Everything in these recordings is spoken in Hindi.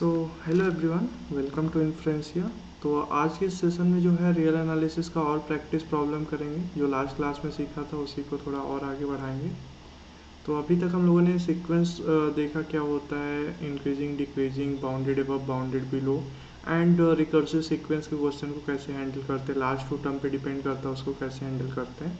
So hello everyone, welcome to Influencia. तो आज के सेशन में जो है रियल एनालिसिस का और प्रैक्टिस प्रॉब्लम करेंगे। जो लास्ट क्लास में सीखा था उसी को थोड़ा और आगे बढ़ाएंगे। तो अभी तक हम लोगों ने सीक्वेंस देखा क्या होता है, increasing decreasing, bounded above bounded below and recursive sequence के क्वेश्चन को कैसे हैंडल करते हैं, लास्ट टू टर्म पे डिपेंड करता है उसको कैसे हैंडल करते हैं।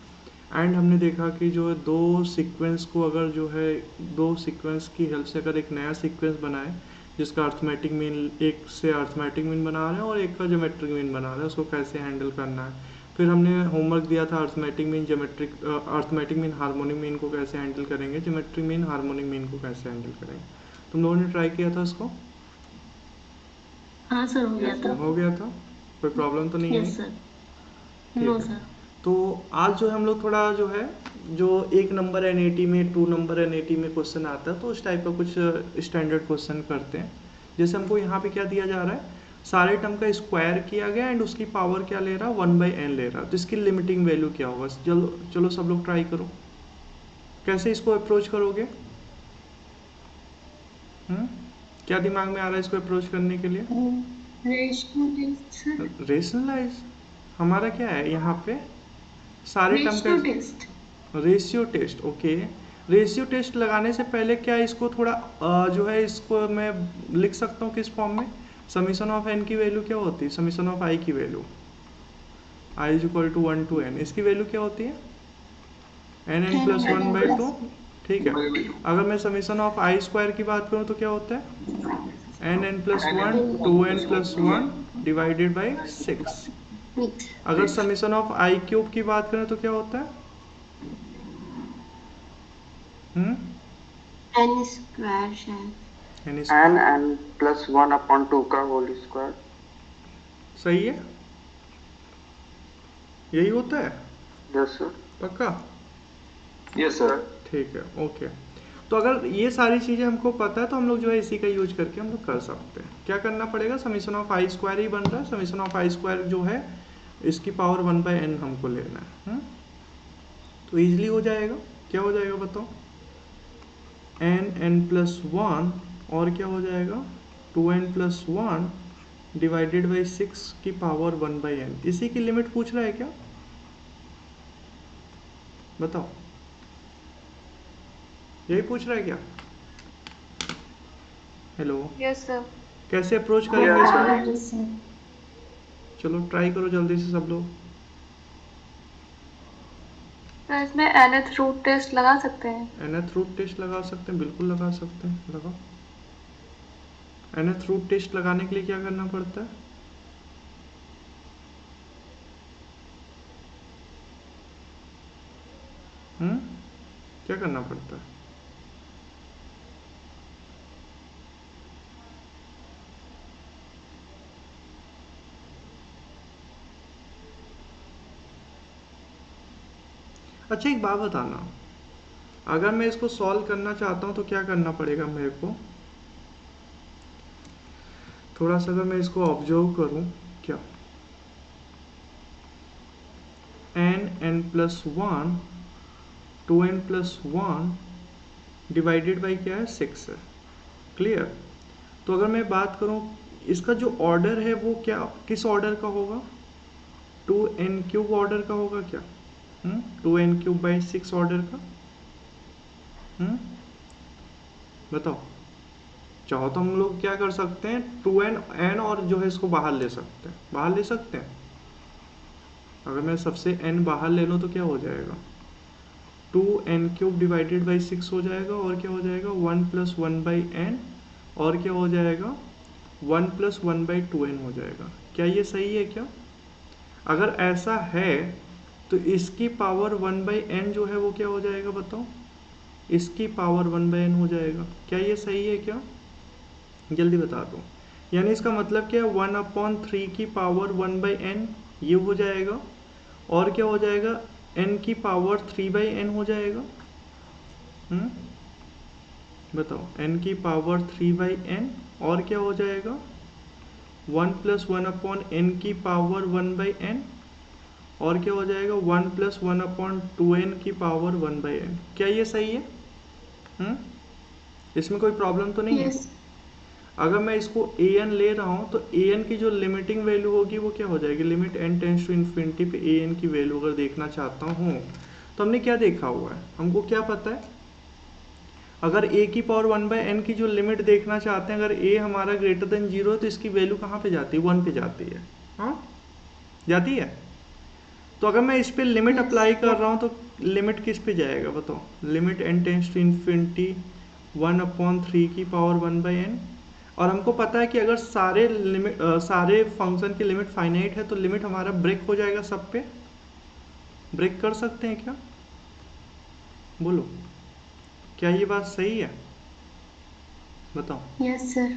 एंड हमने देखा कि जो दो सीक्वेंस को अगर जो है दो सीक्वेंस की हेल्प से अगर एक नया सीक्वेंस बनाए जिसका अर्थमेटिक मीन, एक से अर्थमेटिक मीन बना रहे हैं और एक का ज्योमेट्रिक मीन बना रहे हैं, उसको कैसे हैंडल करना है। फिर हमने होमवर्क दिया था arithmetic mean geometric, arithmetic mean harmonic mean को कैसे हैंडल करेंगे, ज्योमेट्रिक मीन हार्मोनिक मीन को कैसे हैंडल करेंगे। तुम लोगों ने ट्राई किया था उसको? हाँ सर, हो गया था। हो गया था? कोई प्रॉब्लम तो नहीं आई? Yes sir. नो ठीक है। सर। तो आज जो है हम लोग थोड़ा जो है जो एक नंबर एनएटी में, टू नंबर एनएटी में क्वेश्चन आता है तो उस टाइप का कुछ स्टैंडर्ड क्वेश्चन करते हैं। जैसे हमको यहाँ पे क्या दिया जा रहा है, सारे टर्म का स्क्वायर किया गया एंड उसकी पावर क्या ले रहा है, 1/n ले रहा है। तो इसकी लिमिटिंग वैल्यू क्या होगा? चलो चलो सब लोग ट्राई करो, कैसे इसको अप्रोच करोगे। हम्म क्या दिमाग में आ रहा है इसको अप्रोच करने के लिए? Rational test sir. रेशनलाइज हमारा क्या है यहाँ पे, सारे टर्म का rational test. Ratio test. Okay, ratio test लगाने से पहले क्या इसको थोड़ा जो है इसको मैं लिख सकता हूँ किस फॉर्म में? समीशन ऑफ एन की वैल्यू क्या होती है, समीशन ऑफ आई की value, i is equal to 1 to n। इसकी वैल्यू क्या होती है? N n n plus by one by two. Two. ठीक है। अगर मैं समीशन ऑफ आई स्क्वायर की बात करूँ तो क्या होता है? N n plus one, two n plus one divided by 6। अगर समीशन ऑफ आई क्यूब की बात करें तो क्या होता है? हम्म एन स्क्वायर शायद। N n plus one upon two का होल स्क्वायर। सही है, यही होता है। Yes sir. पक्का? Yes sir. ठीक है, ओके। तो अगर ये सारी चीज़ें हमको पता है तो हम लोग जो है इसी का यूज करके हम लोग कर सकते हैं। क्या करना पड़ेगा, समीशन ऑफ आई स्क्वायर ही बन रहा है, समीशन ऑफ आई स्क्वायर जो है इसकी पावर 1/n हमको लेना है। तो ईजिली हो जाएगा। क्या हो जाएगा बताओ? एन प्लस वन और क्या हो जाएगा, 2n plus one divided by 6 की पावर 1/n। इसी की लिमिट पूछ रहा है क्या, बताओ? यही पूछ रहा है क्या? Hello, yes sir. कैसे अप्रोच करेंगे इसको? Yes sir. चलो ट्राई करो जल्दी से सब लोग। तो इसमें nth रूट टेस्ट लगा सकते हैं। nth रूट टेस्ट लगा सकते हैं, बिल्कुल लगा सकते हैं, लगाओ। nth रूट टेस्ट लगाने के लिए क्या करना पड़ता है? हम्म क्या करना पड़ता है? अच्छा एक बात बताना, अगर मैं इसको सॉल्व करना चाहता हूँ तो क्या करना पड़ेगा मेरे को? थोड़ा सा अगर मैं इसको ऑब्जर्व करूँ, क्या n plus one, 2n plus one divided by क्या है, 6 है। क्लियर? तो अगर मैं बात करूँ इसका जो ऑर्डर है वो क्या, किस ऑर्डर का होगा? 2n³ ऑर्डर का होगा क्या? 2n³/6 ऑर्डर का। बताओ। चाहो तो हम लोग क्या कर सकते हैं, 2n और जो है इसको बाहर ले सकते हैं, बाहर ले सकते हैं। अगर मैं सबसे n बाहर ले लूँ तो क्या हो जाएगा, 2n³ डिवाइडेड बाई 6 हो जाएगा और क्या हो जाएगा, 1 प्लस 1/n और क्या हो जाएगा, 1 प्लस 1/2n हो जाएगा। क्या ये सही है क्या? अगर ऐसा है तो इसकी पावर 1/n जो है वो क्या हो जाएगा बताओ? इसकी पावर 1/n हो जाएगा। क्या ये सही है क्या? जल्दी बता दो। यानी इसका मतलब क्या है, 1/3 की पावर 1/n ये हो जाएगा और क्या हो जाएगा, n की पावर 3/n हो जाएगा। बताओ, n की पावर 3/n और क्या हो जाएगा, 1 प्लस 1/n की पावर 1/n और क्या हो जाएगा, 1 प्लस 1/2n की पावर 1/n। क्या ये सही है? इसमें कोई प्रॉब्लम तो नहीं है? यस। अगर मैं इसको ए एन ले रहा हूँ तो ए एन की जो लिमिटिंग वैल्यू होगी वो क्या हो जाएगी, limit n tends to infinity पे ए एन की वैल्यू अगर देखना चाहता हूँ तो हमने क्या देखा हुआ है, हमको क्या पता है, अगर a की पावर 1/n की जो लिमिट देखना चाहते हैं, अगर a हमारा ग्रेटर देन 0 है तो इसकी वैल्यू कहाँ पे जाती है, 1 पे जाती है, हाँ जाती है। तो अगर मैं इस पे लिमिट अप्लाई कर रहा हूँ तो लिमिट किस पे जाएगा बताओ, limit n tends to infinity 1/3 की पावर 1/n। और हमको पता है कि अगर सारे फंक्शन की लिमिट फाइनाइट है तो लिमिट हमारा ब्रेक हो जाएगा, सब पे ब्रेक कर सकते हैं क्या, बोलो क्या ये बात सही है, बताओ। Yes sir.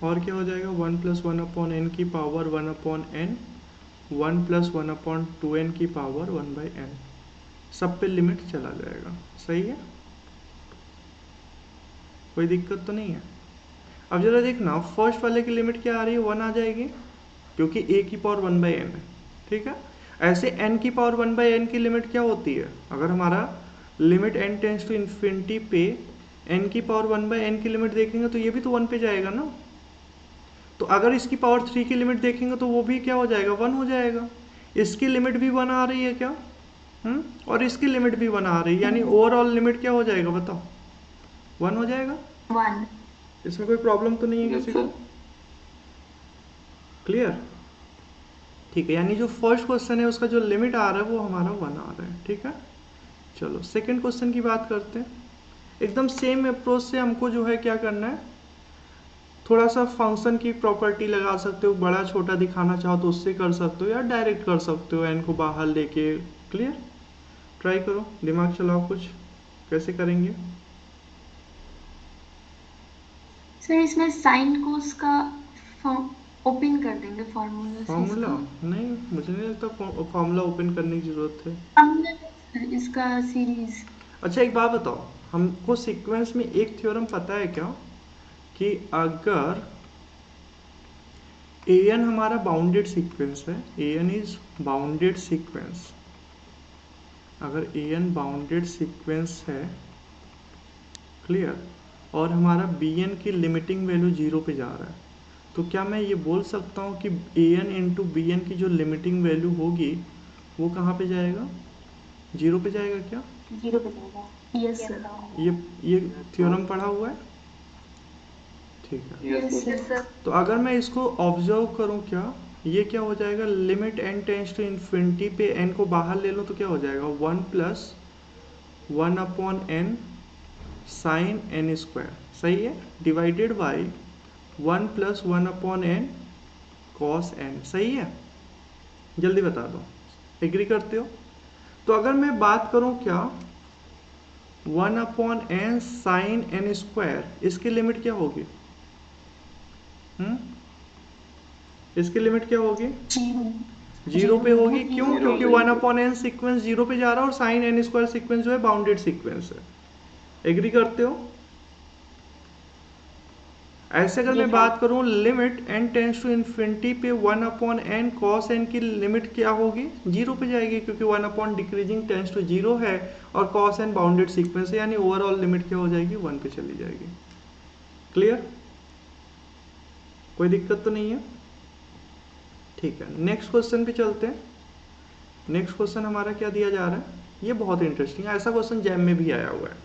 और क्या हो जाएगा, 1+1/n की पावर 1/n, 1+1/2n की पावर 1/n, सब पे लिमिट चला जाएगा, सही है, कोई दिक्कत तो नहीं है। अब जरा देखना फर्स्ट वाले की लिमिट क्या आ रही है, 1 आ जाएगी क्योंकि a की पावर 1/n है, ठीक है। ऐसे n की पावर 1/n की लिमिट क्या होती है, अगर हमारा limit n tends to infinity पे n की पावर 1/n की लिमिट देखेंगे तो ये भी तो 1 पे जाएगा ना। तो अगर इसकी पावर 3 की लिमिट देखेंगे तो वो भी क्या हो जाएगा, 1 हो जाएगा। इसकी लिमिट भी 1 आ रही है क्या, और इसकी लिमिट भी 1 आ रही है, यानी ओवरऑल लिमिट क्या हो जाएगा बताओ, 1 हो जाएगा। 1। इसमें कोई प्रॉब्लम तो नहीं है Yes, किसी को, sir. क्लियर, ठीक है। यानी जो फर्स्ट क्वेश्चन है उसका जो लिमिट आ रहा है वो हमारा 1 आ रहा है, ठीक है। चलो सेकंड क्वेश्चन की बात करते हैं। एकदम सेम अप्रोच से हमको जो है क्या करना है, थोड़ा सा फंक्शन की प्रॉपर्टी लगा सकते हो, बड़ा छोटा दिखाना चाहो तो उससे कर सकते हो या डायरेक्ट कर सकते हो एन को बाहर लेके, क्लियर। ट्राई करो, दिमाग चलाओ कुछ, कैसे करेंगे। सर इसमें साइन कोस का ओपन कर देंगे फॉर्मूला से फॉर्मूला इसका। नहीं, मुझे नहीं लगता फॉर्मूला ओपन करने की जरूरत है। फॉर्मूला इसका सीरीज। अच्छा एक बात बताओ, हमको सीक्वेंस में एक थ्योरम पता है क्या, कि अगर ए एन हमारा बाउंडेड सीक्वेंस है, A N is bounded sequence, अगर ए एन बाउंडेड सीक्वेंस है, क्लियर, और हमारा बी एन की लिमिटिंग वैल्यू 0 पे जा रहा है, तो क्या मैं ये बोल सकता हूँ कि A N into B n की जो लिमिटिंग वैल्यू होगी वो कहाँ पे जाएगा, 0 पे जाएगा क्या। 0 पे जाएगा। Yes sir. ये थ्योरम पढ़ा हुआ है, ठीक है। Yes, sir. Yes sir. तो अगर मैं इसको ऑब्जर्व करूं क्या, ये क्या हो जाएगा, limit n tends to infinity पे एन को बाहर ले लो तो क्या हो जाएगा, 1+1/n साइन एन स्क्वायर, सही है, divided by 1+1/n cos N, सही है। जल्दी बता दो, एग्री करते हो। तो अगर मैं बात करूं क्या, 1/n साइन एन स्क्वायर, इसकी लिमिट क्या होगी, इसकी लिमिट क्या होगी, 0 पे होगी, क्यों, Zero क्योंकि पे। 1/n सीक्वेंस 0 पे जा रहा है और साइन एन स्क्वायर सीक्वेंस जो है बाउंडेड सीक्वेंस है, एग्री करते हो। ऐसे अगर मैं बात करूं limit n tends to infinity पे 1/n कॉस n की लिमिट क्या होगी, 0 पे जाएगी, क्योंकि 1 डिक्रीजिंग टेंस टू 0 है और कॉस n बाउंडेड सीक्वेंस है, यानी ओवरऑल लिमिट क्या हो जाएगी, 1 पे चली जाएगी, क्लियर, कोई दिक्कत तो नहीं है, ठीक है। नेक्स्ट क्वेश्चन पे चलते हैं। नेक्स्ट क्वेश्चन हमारा क्या दिया जा रहा है, ये बहुत इंटरेस्टिंग है, ऐसा क्वेश्चन जैम में भी आया हुआ है,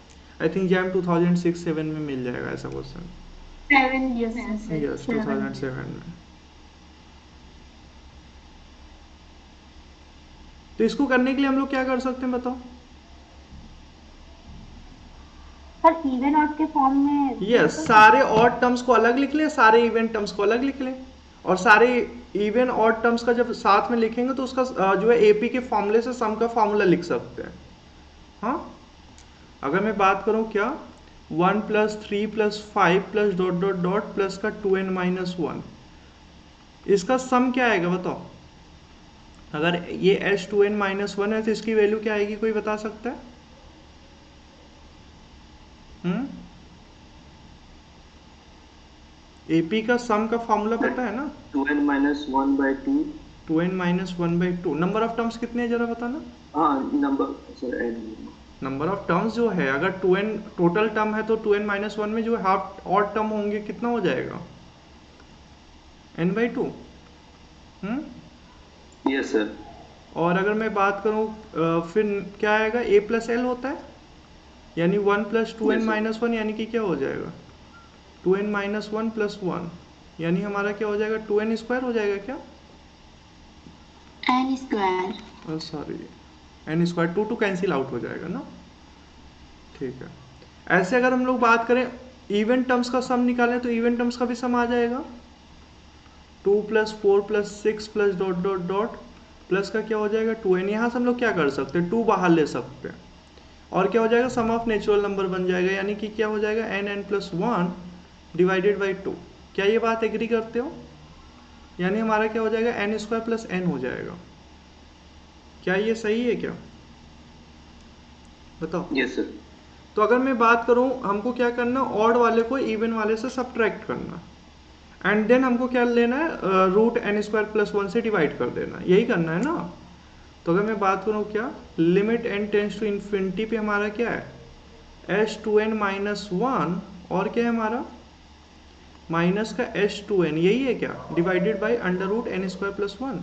आई थिंक जैम 2006-7 में मिल जाएगा ऐसा क्वेश्चन, 7 यस यस 2007 में। तो इसको करने के लिए हम लोग क्या कर सकते हैं बताओ, सर इवन ऑड के फॉर्म में। यस सारे ऑड टर्म्स को अलग लिख ले, सारे इवन टर्म्स को अलग लिख ले, और सारे इवन ऑड टर्म्स का जब साथ में लिखेंगे तो उसका जो है एपी के फॉर्मूले से सम का फॉर्मूला लिख सकते हैं। हाँ अगर मैं बात करूं क्या, 1+3+5+ ... प्लस का 2n-1, इसका सम क्या आएगा बताओ। अगर ये h 2n-1 है तो इसकी वैल्यू क्या आएगी, कोई बता सकता है। एपी का सम का फॉर्मूला पता है ना, 2n-1/2। 2n-1/2। Number of terms कितने हैं जरा बताना। हाँ number sir n। Number of terms जो है, अगर 2n टोटल टर्म है तो 2n-1 में जो हाफ ऑड टर्म होंगे कितना हो जाएगा, n/2। Yes, sir. और अगर मैं बात करूँ फिर क्या आएगा, a प्लस एल होता है, यानी 1 plus 2n Yes, sir. Minus 1, यानी कि क्या हो जाएगा 2n माइनस 1 प्लस 1, यानी हमारा क्या हो जाएगा 2n स्क्वायर हो जाएगा क्या, n square. Sorry n square, 2 cancel out हो जाएगा ना। ठीक है, ऐसे अगर हम लोग बात करें इवन टर्म्स का सम निकालें तो इवन टर्म्स का भी सम आ जाएगा, 2 plus 4 plus 6 plus dot dot dot plus का क्या हो जाएगा 2n। यहाँ से हम लोग क्या कर सकते हैं, 2 बाहर ले सकते हैं और क्या हो जाएगा सम ऑफ नेचुरल नंबर बन जाएगा, यानी कि क्या हो जाएगा n प्लस 1 डिवाइडेड बाई 2। क्या ये बात एग्री करते हो, यानी हमारा क्या हो जाएगा n स्क्वायर प्लस n हो जाएगा। क्या ये सही है क्या, बताओ। Yes, sir. तो अगर मैं बात करूं हमको क्या करना, ऑड वाले को इवन वाले से सब्ट्रैक्ट करना, एंड देन हमको क्या लेना है, रूट n स्क्वायर प्लस 1 से डिवाइड कर देना, यही करना है ना। तो अगर मैं बात करूं क्या, limit n tends to infinity पे हमारा क्या है h2n माइनस 1, और क्या है हमारा माइनस का h2n, यही है क्या, divided by under root n square plus 1,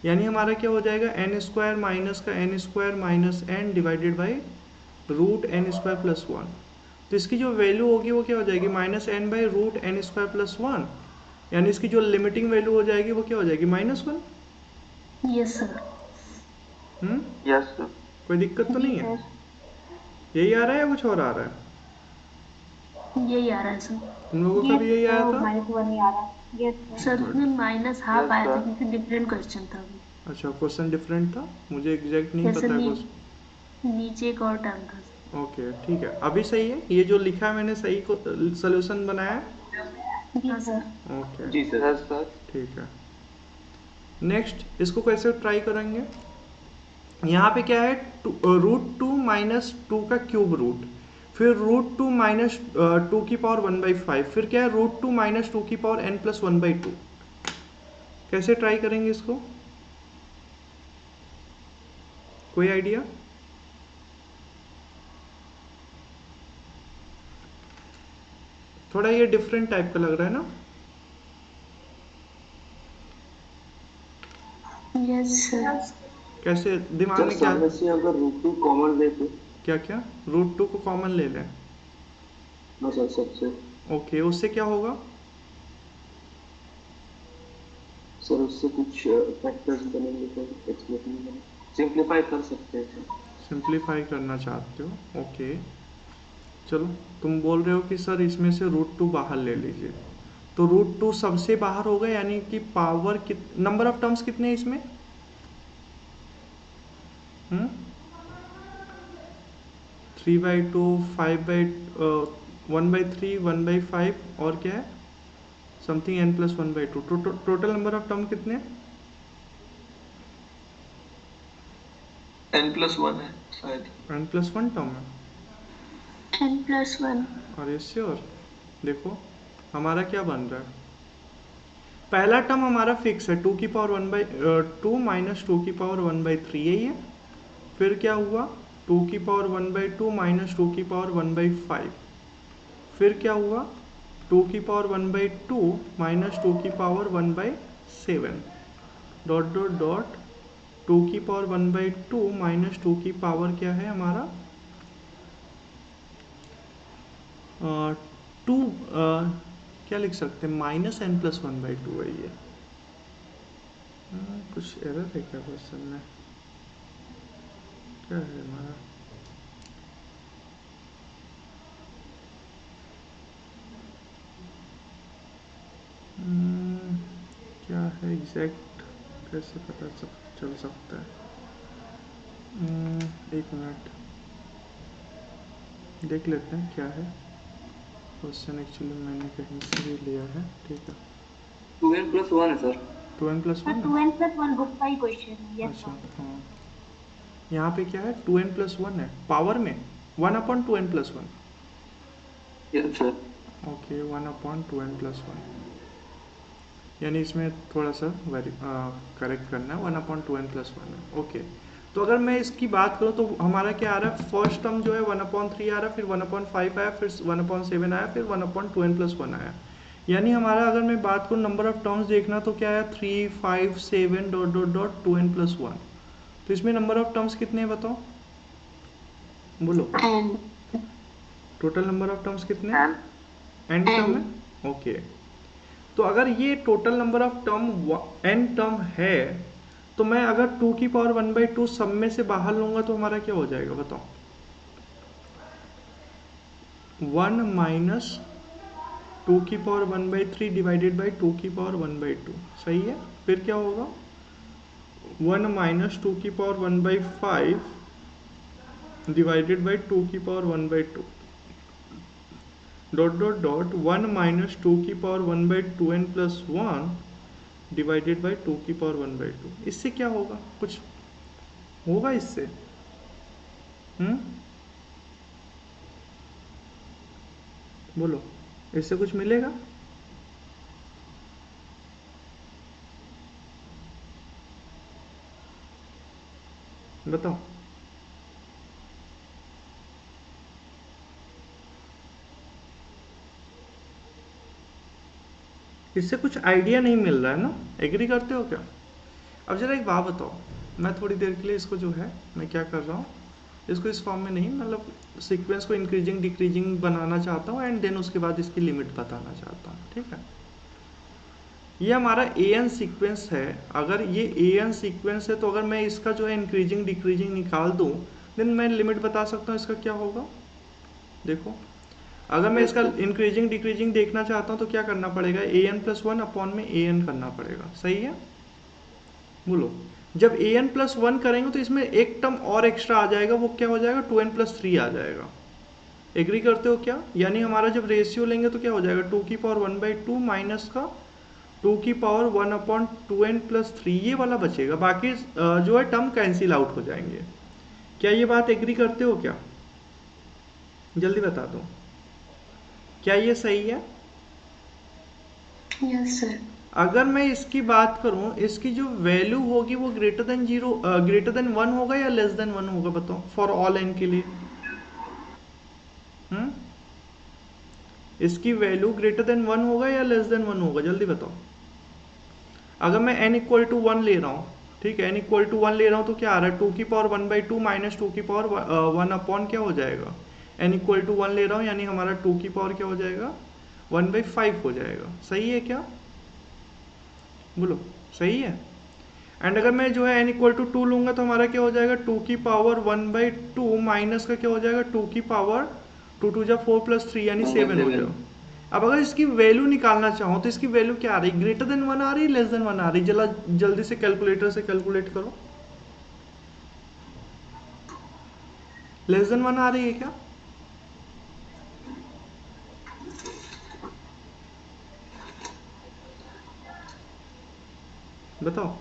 यानी हमारा क्या हो जाएगा n स्क्वायर माइनस का n square minus n divided by root n square plus 1। तो इसकी जो वैल्यू होगी वो क्या हो जाएगी minus n by root n square plus 1, यानी इसकी जो लिमिटिंग वैल्यू हो जाएगी वो क्या हो जाएगी -1। Yes sir. Yes, sir. कोई दिक्कत तो नहीं है, यही आ रहा है या कुछ और आ रहा है, यही आ रहा है सर। तुम लोगों का भी यही आया था। -1 ही आ रहा है। यस सर, उसमें माइनस हाफ Yes, आया था sir. क्योंकि डिफरेंट क्वेश्चन था अभी। अच्छा क्वेश्चन डिफरेंट था, मुझे एग्जैक्ट नहीं जैसे पता है नीचे एक और टर्म था सर। ओके ठीक है, अभी सही है, ये जो लिखा है मैंने सही को सोल्यूशन बनाया है। हाँ सर। ओके जी सर. Yes, sir. ठीक है, नेक्स्ट इसको कैसे ट्राई करेंगे, यहाँ पे क्या है √2 माइनस 2 का क्यूब रूट, फिर √2 माइनस 2 की पावर 1/5, फिर क्या है √2 माइनस 2 की पावर n प्लस 1/2। कैसे ट्राई करेंगे इसको, कोई आइडिया। थोड़ा ये डिफरेंट टाइप का लग रहा है ना। Yes sir. कैसे दिमाग सर में क्या, सामने से अगर √2 कॉमन ले तो क्या क्या √2 को कॉमन ले लें, हाँ सर सबसे ओके उससे क्या होगा, सर उससे कुछ फैक्टर्स बनेंगे तो एक्सप्लेन नहीं सिंप्लीफाई कर सकते हैं सर. सिंप्लीफाई करना चाहते हो, ओके चलो तुम बोल रहे हो कि सर इसमें से √2 बाहर ले लीजिए, तो √2 सबसे बाहर होगा, यानी कि पावर नंबर ऑफ टर्म्स कितने हैं इसमें, 3/2 1/3 1/5 और क्या है something n plus 1/2, total number of term कितने, n+1 है शायद. n प्लस 1 टर्म है, n+1। और श्योर देखो हमारा क्या बन रहा है, पहला टर्म हमारा फिक्स है 2 की पावर 1/2 माइनस 2 की पावर 1/3, यही है। फिर क्या हुआ 2 की पावर 1/2 माइनस 2 की पावर 1/5, फिर क्या हुआ 2 की पावर 1/2 माइनस 2 की पावर 1/7 डॉट डॉट डॉट 2 की पावर 1/2 माइनस 2 की पावर क्या है हमारा 2, क्या लिख सकते हैं -n प्लस 1/2 है ये, कुछ एरर है क्या क्वेश्चन में, क्या है हमारा क्या है एग्जैक्ट, कैसे पता चल सकता है, एक मिनट देख लेते हैं क्या है क्वेश्चन, एक्चुअली मैंने कहीं से भी लिया है, ठीक है 2n+1 है सर. 2n+1 2n+1 बुक का ही क्वेश्चन है। यस अच्छा हाँ, यहाँ पे क्या है 2n+1 है पावर में 1/2n+1, yes sir. Okay 1/2n+1, यानी इसमें थोड़ा सा करेक्ट करना है 1/2n+1 है, ओके। तो अगर मैं इसकी बात करूँ तो हमारा क्या आ रहा है, फर्स्ट टर्म जो है 1/3 आ रहा है, फिर 1/5 आया, फिर 1/7 आया, फिर 1/2n+1 आया, यानी हमारा अगर मैं बात करूँ नंबर ऑफ टर्म्स देखना तो क्या है 3, 5, 7 डॉट डॉट डॉट 2n+1। तो इसमें नंबर ऑफ टर्म्स कितने हैं बताओ, बोलो। N total number of terms कितने एन n टर्म है, ओके। तो अगर ये total number of term n term है तो मैं अगर 2 की पावर 1/2 सब में से बाहर लूंगा तो हमारा क्या हो जाएगा बताओ, 1 माइनस 2 की पावर 1/3 डिवाइडेड बाई 2 की पावर 1/2, सही है। फिर क्या होगा, 1 माइनस 2 की पावर 1/5 डिवाइडेड बाई 2 की power 1/2 dot dot dot 1 minus 2 की पावर 1/2n+1 डिवाइडेड बाई 2 की पावर 1/2। इससे क्या होगा, कुछ होगा इससे? बोलो, इससे कुछ मिलेगा? बताओ। इससे कुछ आइडिया नहीं मिल रहा है ना, एग्री करते हो क्या? अब जरा एक बात बताओ, मैं थोड़ी देर के लिए इसको जो है मैं क्या कर रहा हूँ, इसको इस फॉर्म में नहीं, मतलब सीक्वेंस को इंक्रीजिंग डिक्रीजिंग बनाना चाहता हूँ एंड देन उसके बाद इसकी लिमिट बताना चाहता हूँ, ठीक है। ये हमारा an सीक्वेंस है। अगर ये an सीक्वेंस है तो अगर मैं इसका जो है इंक्रीजिंग डिक्रीजिंग निकाल दूँ देन मैं लिमिट बता सकता हूँ इसका क्या होगा। देखो, अगर मैं इसका इंक्रीजिंग डिक्रीजिंग देखना चाहता हूँ तो क्या करना पड़ेगा, an+1 अपॉन में an करना पड़ेगा, सही है। बोलो, जब an+1 करेंगे तो इसमें एक टर्म और एक्स्ट्रा आ जाएगा, वो क्या हो जाएगा, 2n+3 आ जाएगा। एग्री करते हो क्या? यानी हमारा जब रेशियो लेंगे तो क्या हो जाएगा, 2 की पावर 1/2 माइनस का 2 की पावर 1/2n+3 ये वाला बचेगा, बाकी जो है टर्म कैंसिल आउट हो जाएंगे। क्या ये बात एग्री करते हो क्या? जल्दी बता दो, क्या ये सही है? Yes sir. अगर मैं इसकी बात करूं, इसकी जो वैल्यू होगी वो ग्रेटर देन 1 होगा या लेस देन 1 होगा बताओ, फॉर ऑल n के लिए। इसकी वैल्यू ग्रेटर देन 1 होगा या लेस देन 1 होगा, जल्दी बताओ। अगर मैं n इक्वल टू 1 ले रहा हूँ, ठीक है, n इक्वल टू 1 ले रहा हूँ तो क्या आ रहा है, 2 की पावर 1/2 माइनस 2 की पावर 1 अपॉन क्या हो जाएगा, n इक्वल टू 1 ले रहा हूँ यानी हमारा 2 की पावर क्या हो जाएगा, 1/5 हो जाएगा, सही है क्या? बोलो, सही है। एंड अगर मैं जो है n इक्वल टू 2 लूंगा तो हमारा क्या हो जाएगा, 2 की पावर 1/2 माइनस का क्या हो जाएगा, 2 की पावर 2 2 जा 4 + 3 यानी 7 हो जाएगा। अब अगर इसकी वैल्यू निकालना चाहो तो इसकी वैल्यू क्या आ रही, ग्रेटर देन 1 आ रही है, लेस देन 1 आ रही, जल्दी से कैलकुलेटर से कैलकुलेट करो। लेस देन 1 आ रही है क्या? बताओ।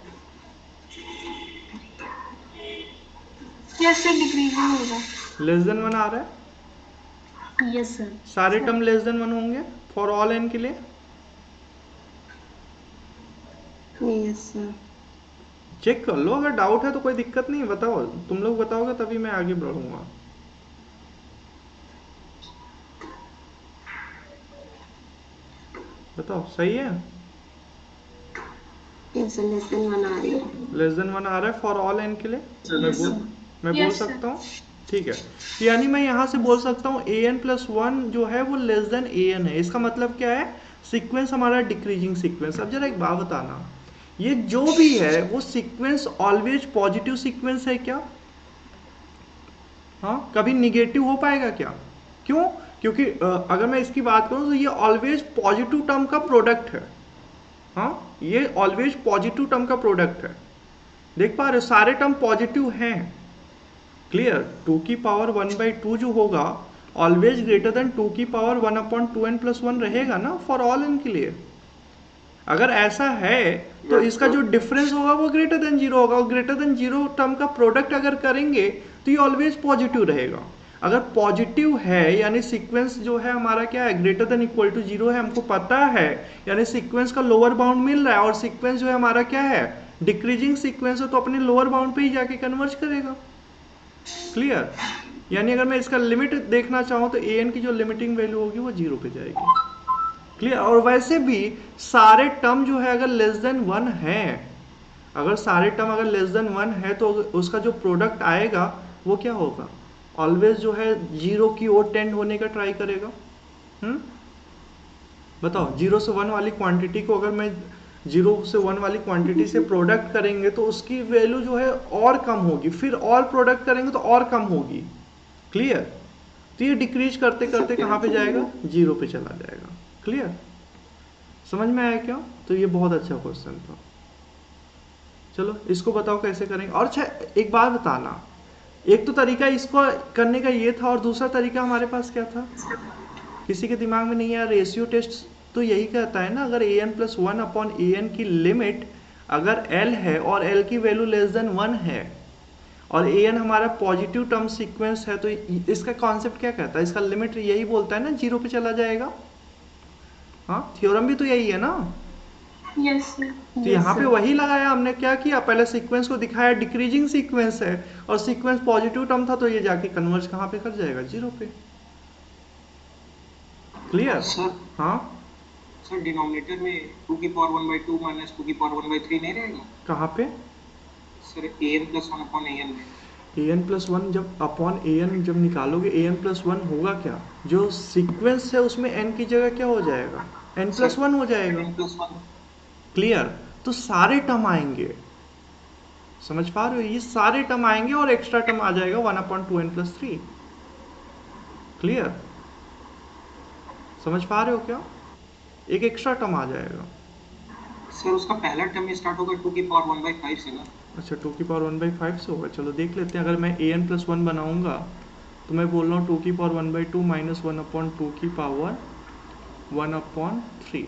यस सर, डिक्रीजिंग होगा। लेस देन 1 आ रहा है, यस सर। सारे टर्म लेस देन 1 होंगे फॉर ऑल n के लिए। Yes sir. चेक कर लो, अगर डाउट है तो कोई दिक्कत नहीं, बताओ, तुम लोग बताओगे तभी मैं आगे बढ़ूंगा। बताओ, सही है? यस सर, लेस देन 1 आ रही है। लेस देन 1 आ रहा है फॉर ऑल n के लिए, मैं बोल Yes, sir. सकता हूँ, ठीक है। यानी मैं यहाँ से बोल सकता हूँ an+1 जो है वो लेस देन an है। इसका मतलब क्या है, सीक्वेंस हमारा डिक्रीजिंग सीक्वेंस। अब जरा एक बात बताना, ये जो भी है वो सीक्वेंस ऑलवेज पॉजिटिव सीक्वेंस है क्या? हाँ, कभी निगेटिव हो पाएगा क्या? क्यों? क्योंकि अगर मैं इसकी बात करूँ तो ये ऑलवेज पॉजिटिव टर्म का प्रोडक्ट है। हाँ, ये ऑलवेज पॉजिटिव टर्म का प्रोडक्ट है। देख पा रहे हो, सारे टर्म पॉजिटिव हैं, क्लियर। 2 की पावर 1/2 जो होगा ऑलवेज ग्रेटर देन 2 की पावर 1/2n+1 रहेगा ना फॉर ऑल n के लिए। अगर ऐसा है तो इसका जो डिफरेंस होगा वो ग्रेटर देन 0 होगा, और ग्रेटर देन 0 टर्म का प्रोडक्ट अगर करेंगे तो ये ऑलवेज पॉजिटिव रहेगा। अगर पॉजिटिव है यानी सीक्वेंस जो है हमारा क्या है, ग्रेटर देन इक्वल टू 0 है, हमको पता है, यानी सीक्वेंस का लोअर बाउंड मिल रहा है, और सीक्वेंस जो है हमारा क्या है, डिक्रीजिंग सीक्वेंस है, तो अपने लोअर बाउंड पे ही जाके कन्वर्ज करेगा, क्लियर। यानी अगर मैं इसका लिमिट देखना चाहूँ तो an की जो लिमिटिंग वैल्यू होगी वो 0 पे जाएगी, क्लियर। और वैसे भी सारे टर्म जो है अगर लेस देन 1 है, अगर सारे टर्म अगर लेस देन 1 है तो उसका जो प्रोडक्ट आएगा वो क्या होगा, ऑलवेज जो है 0 की ओर टेंड होने का ट्राई करेगा। बताओ 0 से 1 वाली क्वांटिटी को अगर मैं 0 से 1 वाली क्वांटिटी से प्रोडक्ट करेंगे तो उसकी वैल्यू जो है और कम होगी, फिर और प्रोडक्ट करेंगे तो और कम होगी। क्लियर। तो ये डिक्रीज करते करते कहाँ पे जाएगा, 0 पे चला जाएगा। क्लियर, समझ में आया क्या? तो ये बहुत अच्छा क्वेश्चन था। चलो इसको बताओ कैसे करेंगे। और अच्छा एक बात बताना, एक तो तरीका इसको करने का ये था और दूसरा तरीका हमारे पास क्या था, किसी के दिमाग में नहीं आया? रेशियो टेस्ट तो यही कहता है ना, अगर an प्लस 1 अपॉन an की लिमिट अगर l है और l की वैल्यू लेस देन 1 है और an हमारा पॉजिटिव टर्म सीक्वेंस है, तो इसका कॉन्सेप्ट क्या कहता है, इसका लिमिट यही बोलता है ना 0 पे चला जाएगा। हाँ, थ्योरम भी तो यही है ना। Yes sir. तो यहाँ पे वही लगाया हमने, क्या किया, पहले सीक्वेंस को दिखाया डिक्रीजिंग सीक्वेंस है और सीक्वेंस पॉजिटिव टर्म था, तो ये जाके कन्वर्ज कहाँ पे कर जाएगा, 0 पे। क्लियर। सर हाँ सर डिनोमिनेटर में 2 की पावर 1/2 माइनस 2 की पावर 1/3 नहीं रहेगा? कहाँ पे sir an plus 1 upon an में। an प्लस 1 जब अपॉन an जब निकालोगे an प्लस 1 होगा क्या, जो सीक्वेंस है उसमें n की जगह क्या हो जाएगा, n प्लस 1 हो जाएगा। n plus 1। क्लियर। तो सारे टर्म आएंगे, समझ पा रहे हो, ये सारे टर्म आएंगे और एक्स्ट्रा टर्म आ जाएगा 1/2n+3। क्लियर, समझ पा रहे हो क्या, एक एक्स्ट्रा टर्म आ जाएगा। सर उसका पहला टर्म स्टार्ट होगा 2 की पावर 1/5 से ना? अच्छा 2 की पावर 1/5 से होगा, चलो देख लेते हैं। अगर मैं an प्लस 1 बनाऊंगा तो मैं बोल रहा हूँ 2 की पावर 1/2 माइनस 1/2 की पावर 1/3,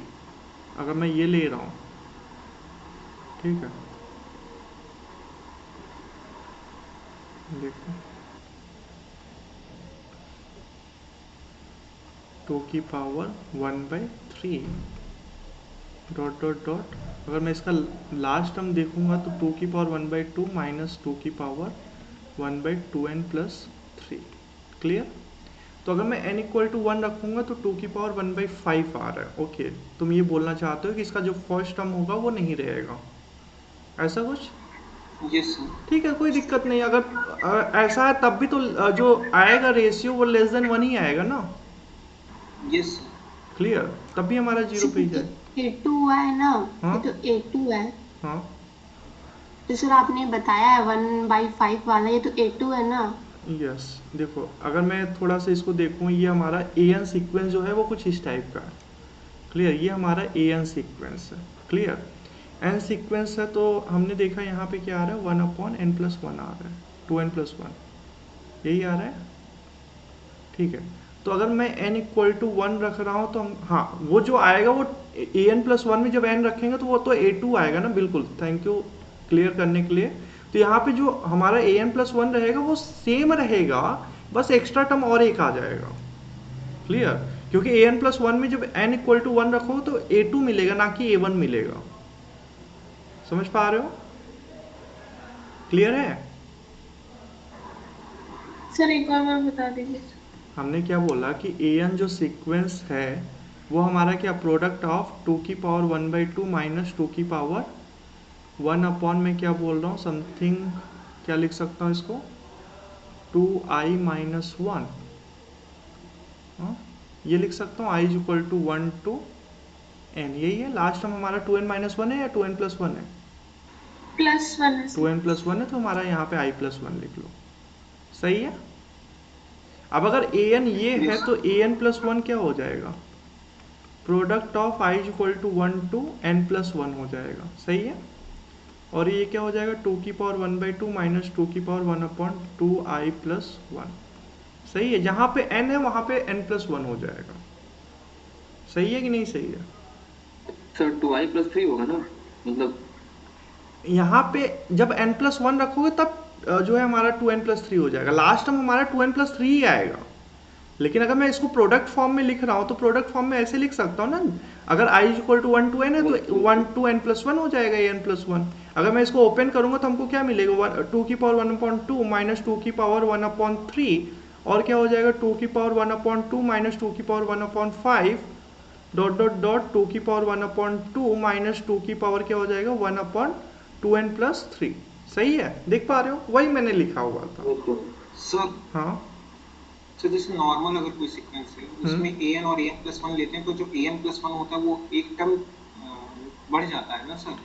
अगर मैं ये ले रहा हूँ, ठीक है। देखो 2 की पावर 1/3 डॉट डॉट डॉट, अगर मैं इसका लास्ट टर्म देखूंगा तो 2 की पावर 1/2 माइनस 2 की पावर 1/2n+3। क्लियर। तो अगर मैं n इक्वल टू 1 रखूंगा तो 2 की पावर 1/5 आ रहा है। ओके, तुम ये बोलना चाहते हो कि इसका जो फर्स्ट टर्म होगा वो नहीं रहेगा, ऐसा कुछ? Yes sir. ठीक है, कोई दिक्कत नहीं। अगर ऐसा है तब भी तो जो आएगा रेशियो वो लेस देन 1 ही आएगा ना। Yes sir. क्लियर, तब भी हमारा 0 पे ही जाए। A2 हुआ है ना, हाँ? ये तो A2 है। हाँ तो सर आपने बताया है 1/5 वाला, ये तो A2 है ना। यस। देखो अगर मैं थोड़ा सा इसको देखूं, ये हमारा an सीक्वेंस जो है वो कुछ इस टाइप का है। क्लियर, ये हमारा an सीक्वेंस है। क्लियर, n सीक्वेंस है तो हमने देखा यहाँ पे क्या आ रहा है, 1/n+1 आ रहा है, 2n+1 यही आ रहा है। ठीक है, तो अगर मैं n इक्वल टू 1 रख रहा हूँ तो हम, हाँ वो जो आएगा वो an+1 में जब n रखेंगे तो वो तो A2 आएगा ना। बिल्कुल, थैंक यू क्लियर करने के लिए। तो यहाँ पे जो हमारा an+1 रहेगा वो सेम रहेगा, बस एक्स्ट्रा टर्म और एक आ जाएगा। क्लियर, क्योंकि an+1 में जब n इक्वल टू 1 रखोगे तो A2 मिलेगा ना कि A1 मिलेगा। समझ पा रहे हो? क्लियर है? सर एक बार बता दीजिए। हमने क्या बोला कि an जो सीक्वेंस है वो हमारा क्या, प्रोडक्ट ऑफ 2 की पावर 1/2 माइनस 2 की पावर 1 अपॉन में क्या बोल रहा हूँ, समथिंग क्या लिख सकता हूँ इसको, 2i-1। ये लिख सकता हूँ i is equal to 1 to n, यही है। लास्ट टर्म हमारा 2n-1 है या 2n+1 है, +1 है। 2n+1 है, तो हमारा यहाँ पे i+1 लिख लो। सही है। अब अगर an ये है तो an+1 क्या हो जाएगा, product of i is equal to 1 to n+1 हो जाएगा। सही है। और ये क्या हो जाएगा, 2 की पावर 1/2 माइनस 2 की पावर 1/2i+1। सही है, जहाँ पे n है वहाँ पे n+1 हो जाएगा। सही है कि नहीं सही है? सर 2i+3 होगा ना, मतलब यहाँ पे जब n+1 रखोगे तब जो है हमारा 2n+3 हो जाएगा। लास्ट टर्म हमारा 2n+3 ही आएगा। लेकिन अगर मैं इसको प्रोडक्ट फॉर्म में लिख रहा हूँ तो प्रोडक्ट फॉर्म में ऐसे लिख सकता हूँ ना, अगर i is equal to 1 to n है तो 1 to n+1 हो जाएगा an+1। अगर मैं इसको ओपन करूंगा तो हमको क्या मिलेगा, 2 की पावर 1/2 माइनस 2 की पावर 1/3 और क्या हो जाएगा, 2 की पावर 1/2 माइनस 2 की पावर 1/5 डॉट डॉट डॉट 2 की पावर 1/2 माइनस 2 की पावर क्या हो जाएगा 1/2n प्लस 3। सही है, देख पा रहे हो, वही मैंने लिखा हुआ था। ओके सर हाँ सर जैसे नॉर्मल अगर कोई सीक्वेंस है उसमें an और an+1 लेते हैं तो जो an+1 होता है वो एक टर्म बढ़ जाता है ना सर।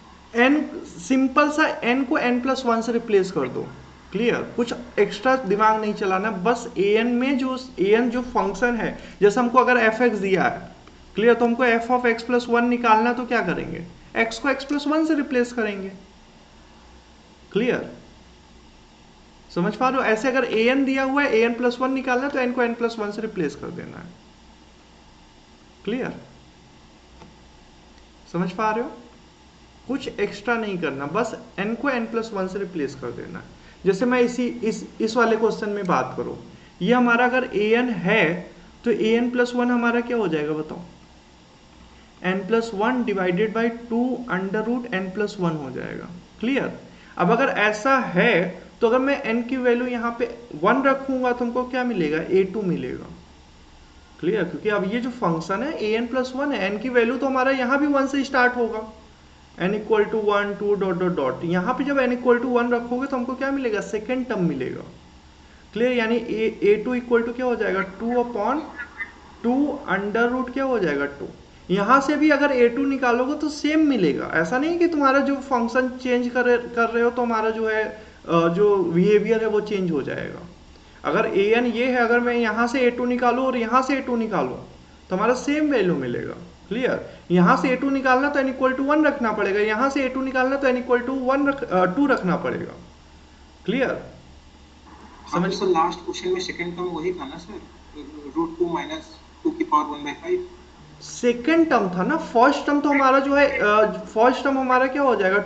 n सिंपल सा n को n+1 से रिप्लेस कर दो, क्लियर, कुछ एक्स्ट्रा दिमाग नहीं चलाना, बस an में जो an जो फंक्शन है, जैसे हमको अगर f(x) दिया है, क्लियर, तो हमको f(x+1) निकालना, तो क्या करेंगे, x को x+1 से रिप्लेस करेंगे, क्लियर, समझ पा रहे हो। ऐसे अगर an दिया हुआ है an+1 निकालना है तो n को n+1 से रिप्लेस कर देना है, क्लियर, समझ पा रहे हो, कुछ एक्स्ट्रा नहीं करना, बस n को n+1 से रिप्लेस कर देना है। जैसे मैं इस वाले क्वेश्चन में बात करूं, ये हमारा अगर an है तो an+1 हमारा क्या हो जाएगा बताओ, n+1 डिवाइडेड बाई 2 √n+1 हो जाएगा, क्लियर। अब अगर ऐसा है तो अगर मैं n की वैल्यू यहाँ पे 1 रखूंगा तो हमको क्या मिलेगा, a2 मिलेगा, क्लियर, क्योंकि अब ये जो फंक्शन है an+1 है, n की वैल्यू तो हमारा यहाँ भी 1 से स्टार्ट होगा, n equal to 1 2 dot dot dot, यहाँ पे जब n इक्वल टू 1 रखोगे तो हमको क्या मिलेगा, सेकेंड टर्म मिलेगा, क्लियर, यानी a2 इक्वल टू क्या हो जाएगा 2/2 अंडर रूट क्या हो जाएगा 2। यहाँ से भी अगर a2 निकालोगे तो सेम मिलेगा, ऐसा नहीं कि तुम्हारा जो फंक्शन चेंज कर रहे हो तो हमारा जो है जो बिहेवियर है वो चेंज हो जाएगा। अगर an ये है, अगर मैं यहाँ से a2 निकालूँ और यहाँ से a2 निकालूँ तो हमारा सेम वैल्यू मिलेगा, क्लियर। यहाँ से a2 निकालना तो n इक्वल टू 1 रखना पड़ेगा, यहाँ से a2 निकालना तो n इक्वल टू 2 रखना पड़ेगा, क्लियर, हाँ समझ। तो सर लास्ट क्वेश्चन में सेकंड टर्म वही था ना सर, √2 माइनस 2 की पावर 1/5। सेकेंड टर्म था ना, फर्स्ट टर्म तो हमारा जो है फर्स्ट टर्म हमारा क्या हो जाएगा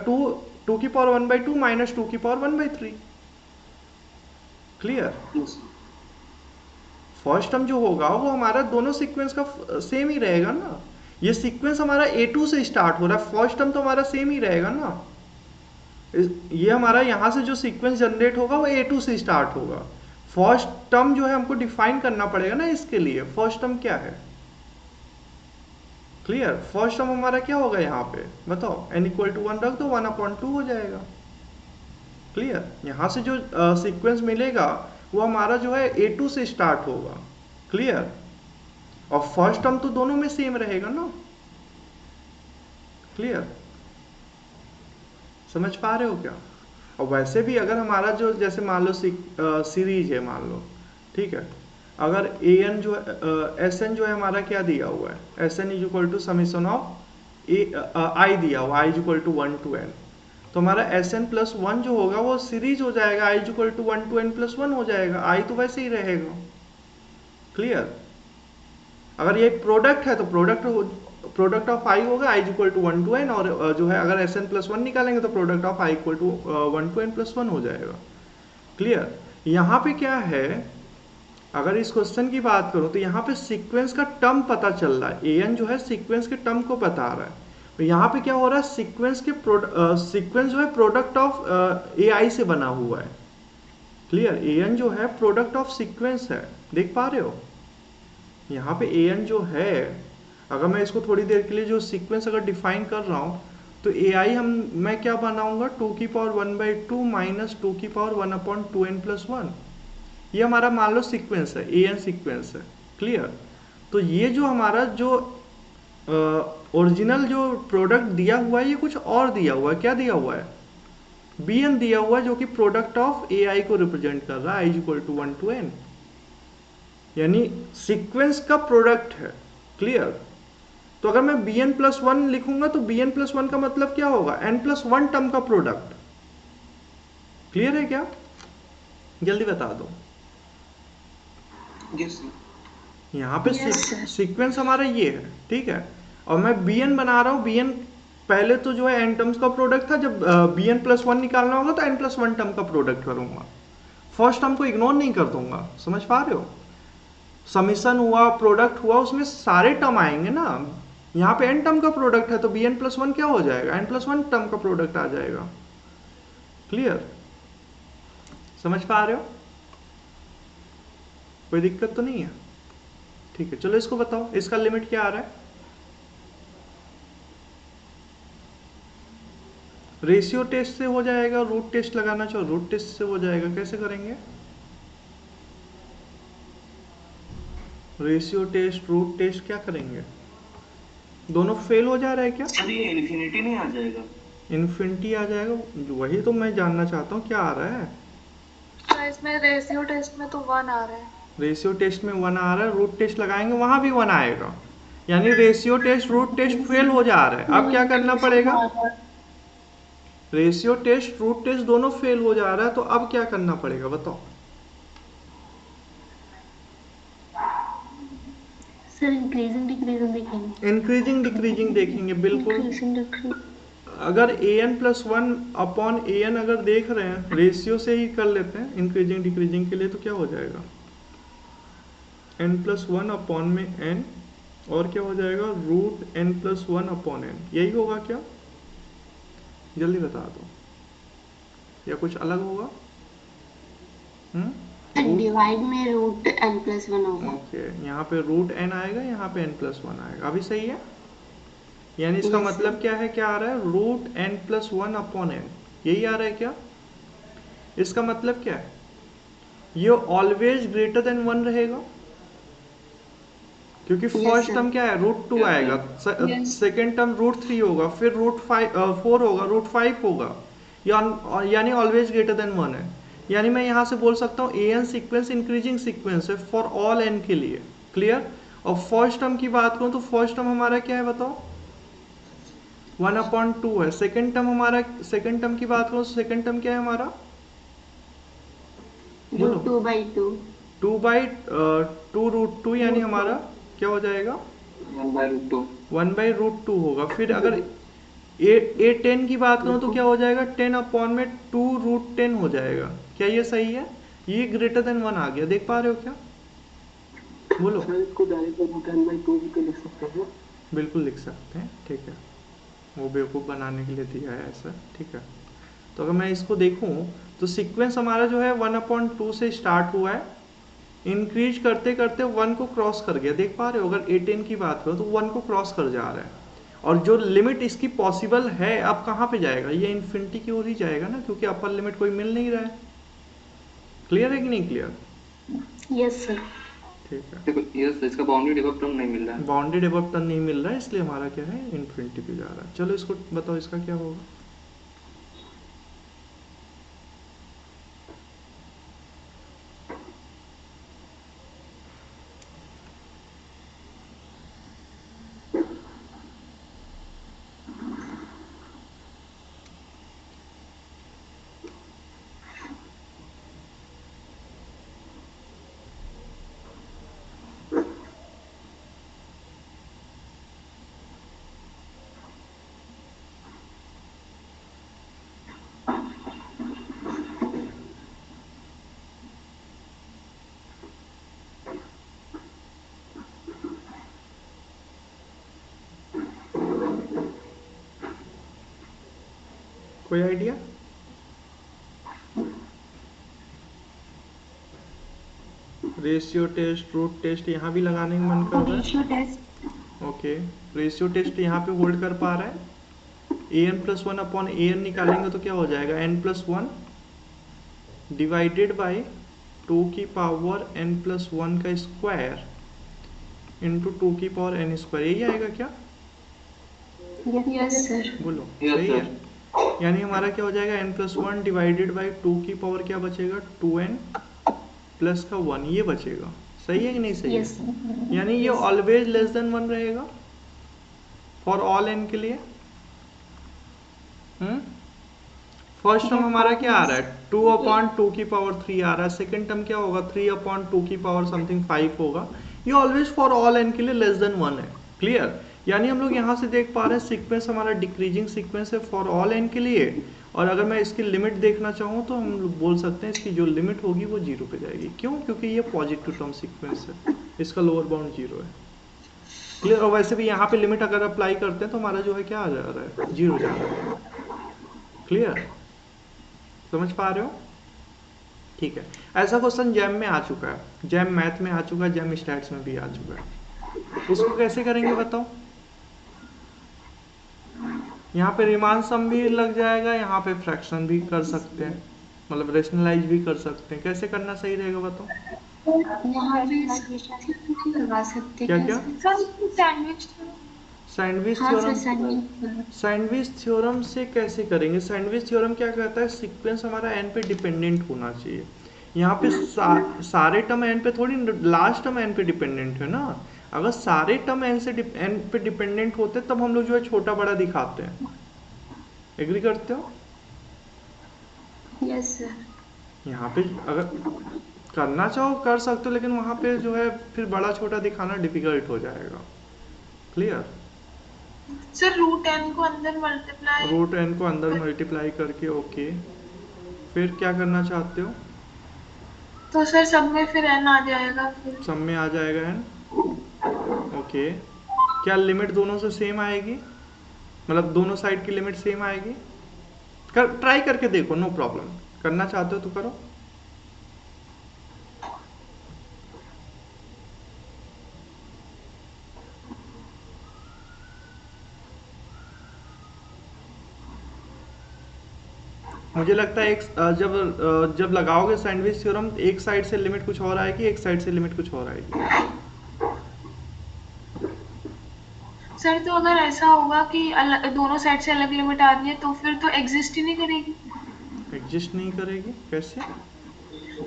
2 की पावर 1/2 माइनस 2 की पावर 1/3, क्लियर। फर्स्ट टर्म जो होगा वो हमारा दोनों सीक्वेंस का सेम ही रहेगा ना, ये सीक्वेंस हमारा a2 से स्टार्ट हो रहा है, फर्स्ट टर्म तो हमारा सेम ही रहेगा ना, ये हमारा यहाँ से जो सीक्वेंस जनरेट होगा वो a2 से स्टार्ट होगा। फर्स्ट टर्म जो है हमको डिफाइन करना पड़ेगा ना, इसके लिए फर्स्ट टर्म क्या है, क्लियर, फर्स्ट टर्म हमारा क्या होगा यहाँ पे बताओ, n इक्वल टू 1 रख दो 1/2 हो जाएगा, क्लियर। यहाँ से जो सीक्वेंस मिलेगा वो हमारा जो है a2 से स्टार्ट होगा, क्लियर, और फर्स्ट टर्म तो दोनों में सेम रहेगा ना, क्लियर, समझ पा रहे हो क्या। और वैसे भी अगर हमारा जो जैसे मान लो सीरीज है, मान लो, ठीक है, अगर an जो sn जो है हमारा क्या दिया हुआ है, sn is equal to summation of i दिया हुआ, i is equal to 1 to n, तो हमारा sn+1 जो होगा वो सीरीज हो जाएगा, i is equal to 1 to n+1 हो जाएगा, i तो वैसे ही रहेगा, क्लियर। अगर ये प्रोडक्ट है तो प्रोडक्ट ऑफ i होगा i is equal to 1 to n, और जो है अगर sn+1 निकालेंगे तो product of i equal to 1 to n+1 हो जाएगा, क्लियर। यहाँ पे क्या है, अगर इस क्वेश्चन की बात करूं तो यहाँ पे सीक्वेंस का टर्म पता चल रहा है, an जो है सीक्वेंस के टर्म को बता रहा है, तो यहाँ पे क्या हो रहा है, सीक्वेंस जो है प्रोडक्ट ऑफ ai से बना हुआ है, क्लियर, an जो है प्रोडक्ट ऑफ सीक्वेंस है, देख पा रहे हो। यहाँ पे an जो है, अगर मैं इसको थोड़ी देर के लिए जो सीक्वेंस अगर डिफाइन कर रहा हूँ तो ai मैं क्या बनाऊंगा 2 की पावर 1/2 माइनस 2 की पावर 1/2n+1, ये हमारा मान लो सीक्वेंस है, an सीक्वेंस है, क्लियर। तो ये जो हमारा जो ओरिजिनल जो प्रोडक्ट दिया हुआ है ये कुछ और दिया हुआ है, क्या दिया हुआ है, bn दिया हुआ है, जो कि प्रोडक्ट ऑफ ai को रिप्रेजेंट कर रहा है, i is equal to 1 to n, यानी सीक्वेंस का प्रोडक्ट है, क्लियर। तो अगर मैं bn+1 लिखूंगा तो bn+1 का मतलब क्या होगा, n+1 टर्म का प्रोडक्ट, क्लियर है क्या, जल्दी बता दो। Yes sir. यहाँ पे Yes, sir. सीक्वेंस हमारा ये है, ठीक है, और मैं bn बना रहा हूँ, bn पहले तो जो है n टर्म्स का प्रोडक्ट था, जब bn+1 निकालना होगा तो n+1 टर्म का प्रोडक्ट करूंगा, फर्स्ट टर्म को इग्नोर नहीं कर दूंगा, समझ पा रहे हो। समीशन हुआ, प्रोडक्ट हुआ, उसमें सारे टर्म आएंगे ना, यहाँ पे n टर्म का प्रोडक्ट है तो bn+1 क्या हो जाएगा, n+1 टर्म का प्रोडक्ट आ जाएगा, क्लियर, समझ पा रहे हो, कोई दिक्कत तो नहीं है, ठीक है। चलो इसको बताओ, इसका लिमिट क्या आ रहा है, रेशियो टेस्ट से हो जाएगा, रूट टेस्ट लगाना चाहो रूट टेस्ट से हो जाएगा, कैसे करेंगे? रेशियो टेस्ट रूट टेस्ट क्या करेंगे? दोनों फेल हो जा रहा है क्या? सर ये इन्फिनिटी नहीं आ जाएगा? इन्फिनिटी आ जाएगा, वही तो मैं जानना चाहता हूँ क्या आ रहा है। तो इसमें रेशियो टेस्ट में तो 1 आ रहा है। रेशियो टेस्ट में 1 आ रहा है, रूट टेस्ट लगाएंगे वहां भी 1 आएगा, यानी ratio test root test fail हो जा रहा है। अब क्या करना पड़ेगा? रेशियो टेस्ट रूट टेस्ट दोनों फेल हो जा रहा है, तो अब क्या करना पड़ेगा बताओ? सर इंक्रीजिंग डिक्रीजिंग देखेंगे। इंक्रीजिंग डिक्रीजिंग देखेंगे, बिल्कुल। इंक्रीजिंग डिक्रीजिंग अगर an+1/an अगर देख रहे हैं, रेशियो से ही कर लेते हैं इंक्रीजिंग डिक्रीजिंग के लिए, तो क्या हो जाएगा? n+1/n और क्या हो जाएगा? √n+1/n। यही होगा क्या? जल्दी बता दो, या कुछ अलग होगा? डिवाइड में √n+1 होगा। ओके, यहाँ पे √n आएगा, यहाँ पे n+1 आएगा। अभी सही है? यानी इसका मतलब क्या है, क्या आ रहा है? √n+1/n, यही आ रहा है क्या? इसका मतलब क्या है? ये ऑलवेज ग्रेटर देन 1 रहेगा, क्योंकि फर्स्ट टर्म क्या है? √2 आएगा, सेकेंड टर्म √3 होगा, फिर √4 होगा, √5 होगा, यानी ऑलवेज ग्रेटर देन 1 है। यानी मैं यहाँ से बोल सकता हूँ an सीक्वेंस इंक्रीजिंग सीक्वेंस है फॉर ऑल n के लिए। क्लियर? और फर्स्ट टर्म की बात करूँ तो फर्स्ट टर्म हमारा क्या है बताओ? 1/2 है। सेकेंड टर्म की बात करूँ, सेकेंड टर्म क्या है हमारा? 2/2 2/2 यानी हमारा क्या हो जाएगा? 1/√2 1/√2 होगा। फिर अगर a10 की बात करूँ तो क्या हो जाएगा? 10/2√10 हो जाएगा। क्या ये सही है? ये ग्रेटर देन 1 आ गया, देख पा रहे हो क्या? बोलो। सर इसको डायरेक्ट 10/2 भी लिख सकते हैं? बिल्कुल लिख सकते हैं, ठीक है, वो बेवकूफ़ बनाने के लिए दिया है ऐसा, ठीक है। तो अगर मैं इसको देखूं तो सीक्वेंस हमारा जो है 1/2 से स्टार्ट हुआ है, इंक्रीज करते करते 1 को क्रॉस कर गया, देख पा रहे हो? अगर a10 की बात करो तो 1 को क्रॉस कर जा रहा है, और जो लिमिट इसकी पॉसिबल है अब कहाँ पे जाएगा? ये इन्फिनिटी की ओर ही जाएगा ना, क्योंकि अपर लिमिट कोई मिल नहीं रहा है। क्लियर है कि नहीं क्लियर? Yes sir. ठीक है, देखो यस, इसका बाउंडेड एबव टर्म नहीं मिल रहा है। बाउंडेड एबव टर्म नहीं मिल रहा है, इसलिए हमारा क्या है? इन्फिनिटी पे जा रहा है। चलो इसको बताओ, इसका क्या होगा? कोई idea? Ratio test, root test यहाँ भी लगाने का मन कर रहा है। Ratio test. Okay, ratio test यहाँ पे होल्ड कर पा रहा है। an+1/an निकालेंगे तो क्या हो जाएगा? n+1 डिवाइडेड बाई 2 की पावर n+1 का स्क्वायर इंटू 2 की पावर n², यही आएगा क्या? Yes sir. बोलो, Yes, सही sir. है? यानी हमारा क्या हो जाएगा? n+1 डिवाइडेड बाई 2 की पावर क्या बचेगा? 2n प्लस का 1, ये बचेगा। सही है कि नहीं सही यस है? यानी ये ऑलवेज लेस देन 1 रहेगा फॉर ऑल n के लिए। फर्स्ट टर्म हमारा क्या आ रहा है? 2/2 की पावर 3 आ रहा है। सेकेंड टर्म क्या होगा? 3/2 की पावर समथिंग 5 होगा। ये ऑलवेज फॉर ऑल n के लिए लेस देन 1 है। क्लियर? यानी हम लोग यहाँ से देख पा रहे हैं सीक्वेंस हमारा डिक्रीजिंग सीक्वेंस है फॉर ऑल n के लिए, और अगर मैं इसकी लिमिट देखना चाहूँ तो हम लोग बोल सकते हैं इसकी जो लिमिट होगी वो 0 पे जाएगी। क्यों? क्योंकि ये पॉजिटिव टर्म सीक्वेंस है, इसका लोअर बाउंड 0 है। क्लियर? और वैसे भी यहाँ पे लिमिट अगर अप्लाई करते हैं तो हमारा जो है क्या आ जा रहा है? 0 जा रहा है। क्लियर? समझ पा रहे हो? ठीक है, ऐसा क्वेश्चन जैम में आ चुका है, जैम मैथ में आ चुका है, जैम स्टैट्स में भी आ चुका है। उसको कैसे करेंगे बताओ? यहाँ पे रिमान सम भी लग जाएगा, यहाँ पे फ्रैक्शन भी कर सकते हैं, मतलब रेशनलाइज भी कर सकते हैं। कैसे करना सही रहेगा बताओ? यहाँ पे नहीं लगा सकते क्या क्या क्या? सर? सर सैंडविच सैंडविच हाँ sir, theorem. Sandwich. Sandwich theorem से कैसे करेंगे? सैंडविच थ्योरम क्या कहता है, सीक्वेंस हमारा एन पे डिपेंडेंट होना चाहिए। यहाँ पे सारे टर्म एन पे थोड़ी, लास्ट टर्म एन पे डिपेंडेंट है ना। अगर सारे टर्म एन पे डिपेंडेंट होते तब हम लोग जो है छोटा बड़ा दिखाते हैं। एग्री करते हो? Yes sir. यहाँ पे अगर करना चाहो कर सकते हो, लेकिन वहाँ पे जो है फिर बड़ा छोटा दिखाना डिफिकल्ट हो जाएगा। क्लियर? सर रूट एन को अंदर मल्टीप्लाई रूट एन को अंदर मल्टीप्लाई करके, ओके। फिर क्या करना चाहते हो? तो सर सब में फिर एन आ जाएगा फिर। सब में आ जाएगा एन, ओके। क्या लिमिट दोनों से सेम आएगी, मतलब दोनों साइड की लिमिट सेम आएगी? ट्राई करके देखो, नो प्रॉब्लम। करना चाहते हो तो करो। मुझे लगता है जब लगाओगे सैंडविच थ्योरम, एक साइड से लिमिट कुछ और आएगी, एक साइड से लिमिट कुछ और आएगी। सर तो अगर ऐसा होगा कि दोनों साइड से अलग लिमिट आ रही है तो फिर तो एग्जिस्ट ही नहीं करेगी। एग्जिस्ट नहीं करेगी कैसे?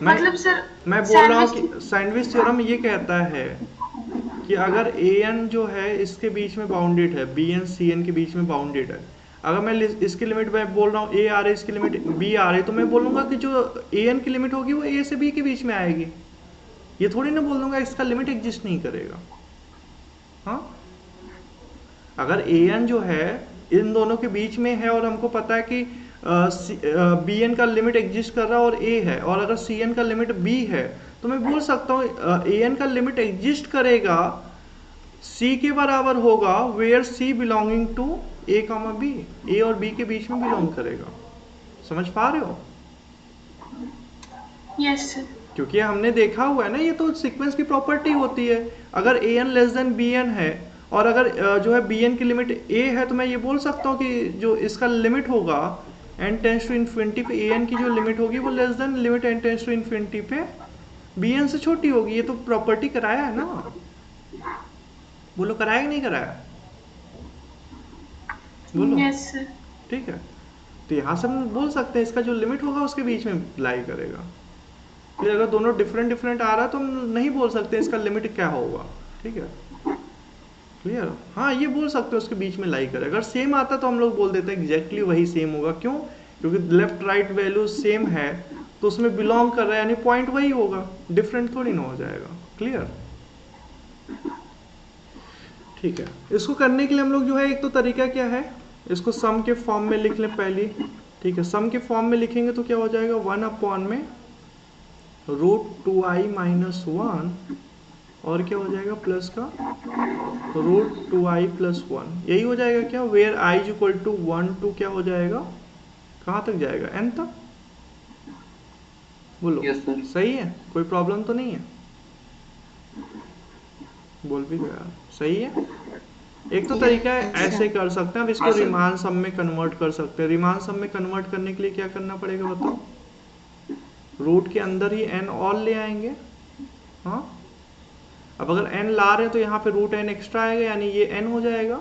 मतलब सर मैं बोल रहा हूँ कि सैंडविच थ्योरम ये कहता है कि अगर ए एन जो है इसके बीच में बाउंडेड है, बी एन सी एन के बीच में बाउंडेड है, अगर मैं इसकी लिमिट मैं बोल रहा हूँ ए आ रही है, इसकी लिमिट बी आ रही है, तो मैं बोलूँगा कि जो ए एन की लिमिट होगी वो ए से बी के बीच में आएगी। ये थोड़ी ना बोल दूंगा इसका लिमिट एग्जिस्ट नहीं करेगा। हाँ, अगर ए एन जो है इन दोनों के बीच में है और हमको पता है कि बी एन का लिमिट एग्जिस्ट कर रहा है और ए है, और अगर सी एन का लिमिट बी है, तो मैं बोल सकता हूँ ए एन का लिमिट एग्जिस्ट करेगा, सी के बराबर होगा where C belonging to A comma B, A और बी के बीच में बिलोंग करेगा। समझ पा रहे हो? Yes sir. क्योंकि हमने देखा हुआ है ना, ये तो सीक्वेंस की प्रॉपर्टी होती है। अगर a n less than b n है और अगर जो है बी एन की लिमिट ए है, तो मैं ये बोल सकता हूँ कि जो इसका लिमिट होगा एन टेंस टू इन्फिनिटी पे, ए एन की जो लिमिट होगी वो less than limit n tends to infinity पे बी एन से छोटी होगी। ये तो प्रॉपर्टी कराया है ना। बोलो कराया कि नहीं कराया? बोलो। Yes sir. ठीक है, तो यहाँ से हम बोल सकते हैं इसका जो लिमिट होगा उसके बीच में लाई करेगा। फिर अगर दोनों डिफरेंट डिफरेंट आ रहा है तो हम नहीं बोल सकते इसका लिमिट क्या होगा। ठीक है, क्लियर? हाँ, ये बोल सकते हो उसके बीच में लाई करेगा। अगर सेम आता तो हम लोग बोल देते हैं एग्जैक्टली वही सेम होगा। क्यों? क्योंकि लेफ्ट राइट वैल्यू सेम है तो उसमें बिलोंग कर रहा है, यानी पॉइंट वही होगा, डिफरेंट थोड़ी ना हो जाएगा। क्लियर? ठीक है, इसको करने के लिए हम लोग जो है एक तो तरीका क्या है, इसको सम के फॉर्म में लिख लें पहले। ठीक है, सम के फॉर्म में लिखेंगे तो क्या हो जाएगा, 1 में √2i - 1 और क्या हो जाएगा प्लस का √2i + 1, यही हो जाएगा क्या, वेयर i = 1 to क्या हो जाएगा, कहाँ तक जाएगा, n तक। बोलो। Yes, sir. सही है, कोई प्रॉब्लम तो नहीं है? बोल भी दो यार, सही है। एक तो तरीका है ऐसे कर सकते हैं, अब इसको रिमान सम में कन्वर्ट कर सकते हैं। रिमान सम में कन्वर्ट करने के लिए क्या करना पड़ेगा बताओ, रूट के अंदर ही n और ले आएंगे। हाँ, अब अगर n ला रहे हैं तो यहाँ पे √n एक्स्ट्रा आएगा, यानी ये n हो जाएगा।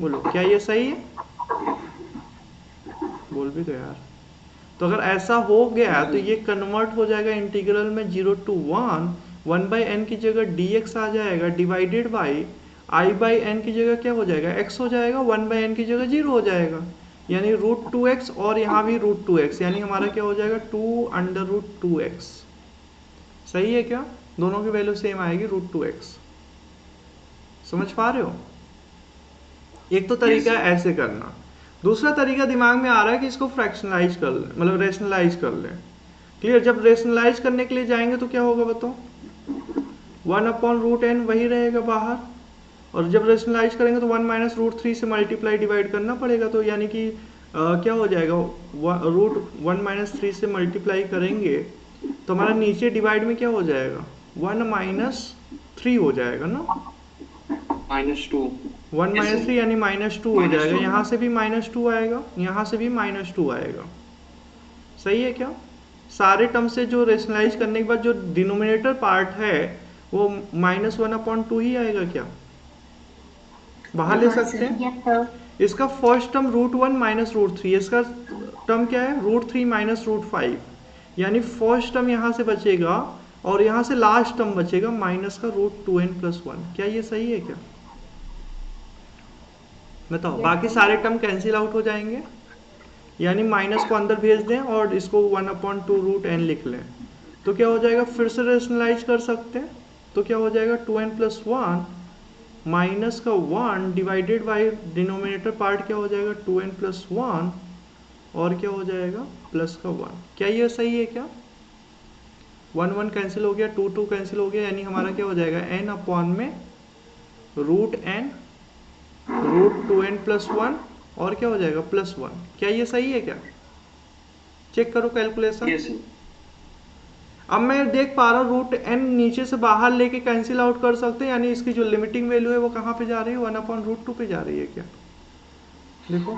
बोलो, क्या ये सही है? बोल भी दो यार। तो अगर ऐसा हो गया तो ये कन्वर्ट हो जाएगा इंटीग्रल में 0 to 1/n की जगह dx आ जाएगा, डिवाइडेड बाई i/n की जगह क्या हो जाएगा, x हो जाएगा, 1/n की जगह 0 हो जाएगा, यानी √2x, और यहाँ भी √2x, यानी हमारा क्या हो जाएगा 2√2x। सही है क्या? दोनों की वैल्यू सेम आएगी, √2x। समझ पा रहे हो? एक तो तरीका है ऐसे करना। दूसरा तरीका दिमाग में आ रहा है कि इसको फ्रैक्शनलाइज कर लें, मतलब रेशनलाइज कर लें। क्लियर? जब रेशनलाइज करने के लिए जाएंगे तो क्या होगा बताओ, 1/√n वही रहेगा बाहर, और जब रेशनलाइज करेंगे तो 1 - √3 से मल्टीप्लाई डिवाइड करना पड़ेगा, तो यानी कि क्या हो जाएगा, √1 - 3 से मल्टीप्लाई करेंगे तो हमारा नीचे डिवाइड में क्या हो जाएगा, 1 - 3 हो जाएगा ना, -2। 1 माइनस 3 यानी -2 हो जाएगा, -2। यहाँ से भी -2 आएगा, यहाँ से भी -2 आएगा। सही है क्या? सारे टर्म से जो रेशनलाइज करने के बाद जो डिनोमिनेटर पार्ट है वो -1/2 ही आएगा क्या? बाहर ले सकते हैं। Yes sir. इसका फर्स्ट टर्म √1 माइनस √3, इसका टर्म क्या है √3 माइनस √5, यानी फर्स्ट टर्म यहाँ से बचेगा और यहाँ से लास्ट टर्म बचेगा माइनस का √2n+1। क्या ये सही है क्या? बताओ। बाकी सारे टर्म कैंसिल आउट हो जाएंगे, यानी माइनस को अंदर भेज दें और इसको 1/2√n लिख लें, तो क्या हो जाएगा? फिर से रेशनलाइज कर सकते हैं, तो क्या हो जाएगा 2n+1 माइनस का 1 डिवाइडेड बाई डिनोमिनेटर पार्ट क्या हो जाएगा 2n+1 और क्या हो जाएगा प्लस का 1। क्या ये सही है क्या? 1 कैंसिल हो गया, 2 कैंसिल हो गया, यानी हमारा क्या हो जाएगा n/में √n √2n+1 और क्या हो जाएगा +1। क्या ये सही है क्या? चेक करो कैलकुलेशन। Yes sir. अब मैं देख पा रहा हूँ √n नीचे से बाहर लेके कैंसिल आउट कर सकते हैं, यानी इसकी जो लिमिटिंग वैल्यू है वो कहाँ पे जा रही है 1/√2 पे जा रही है क्या? देखो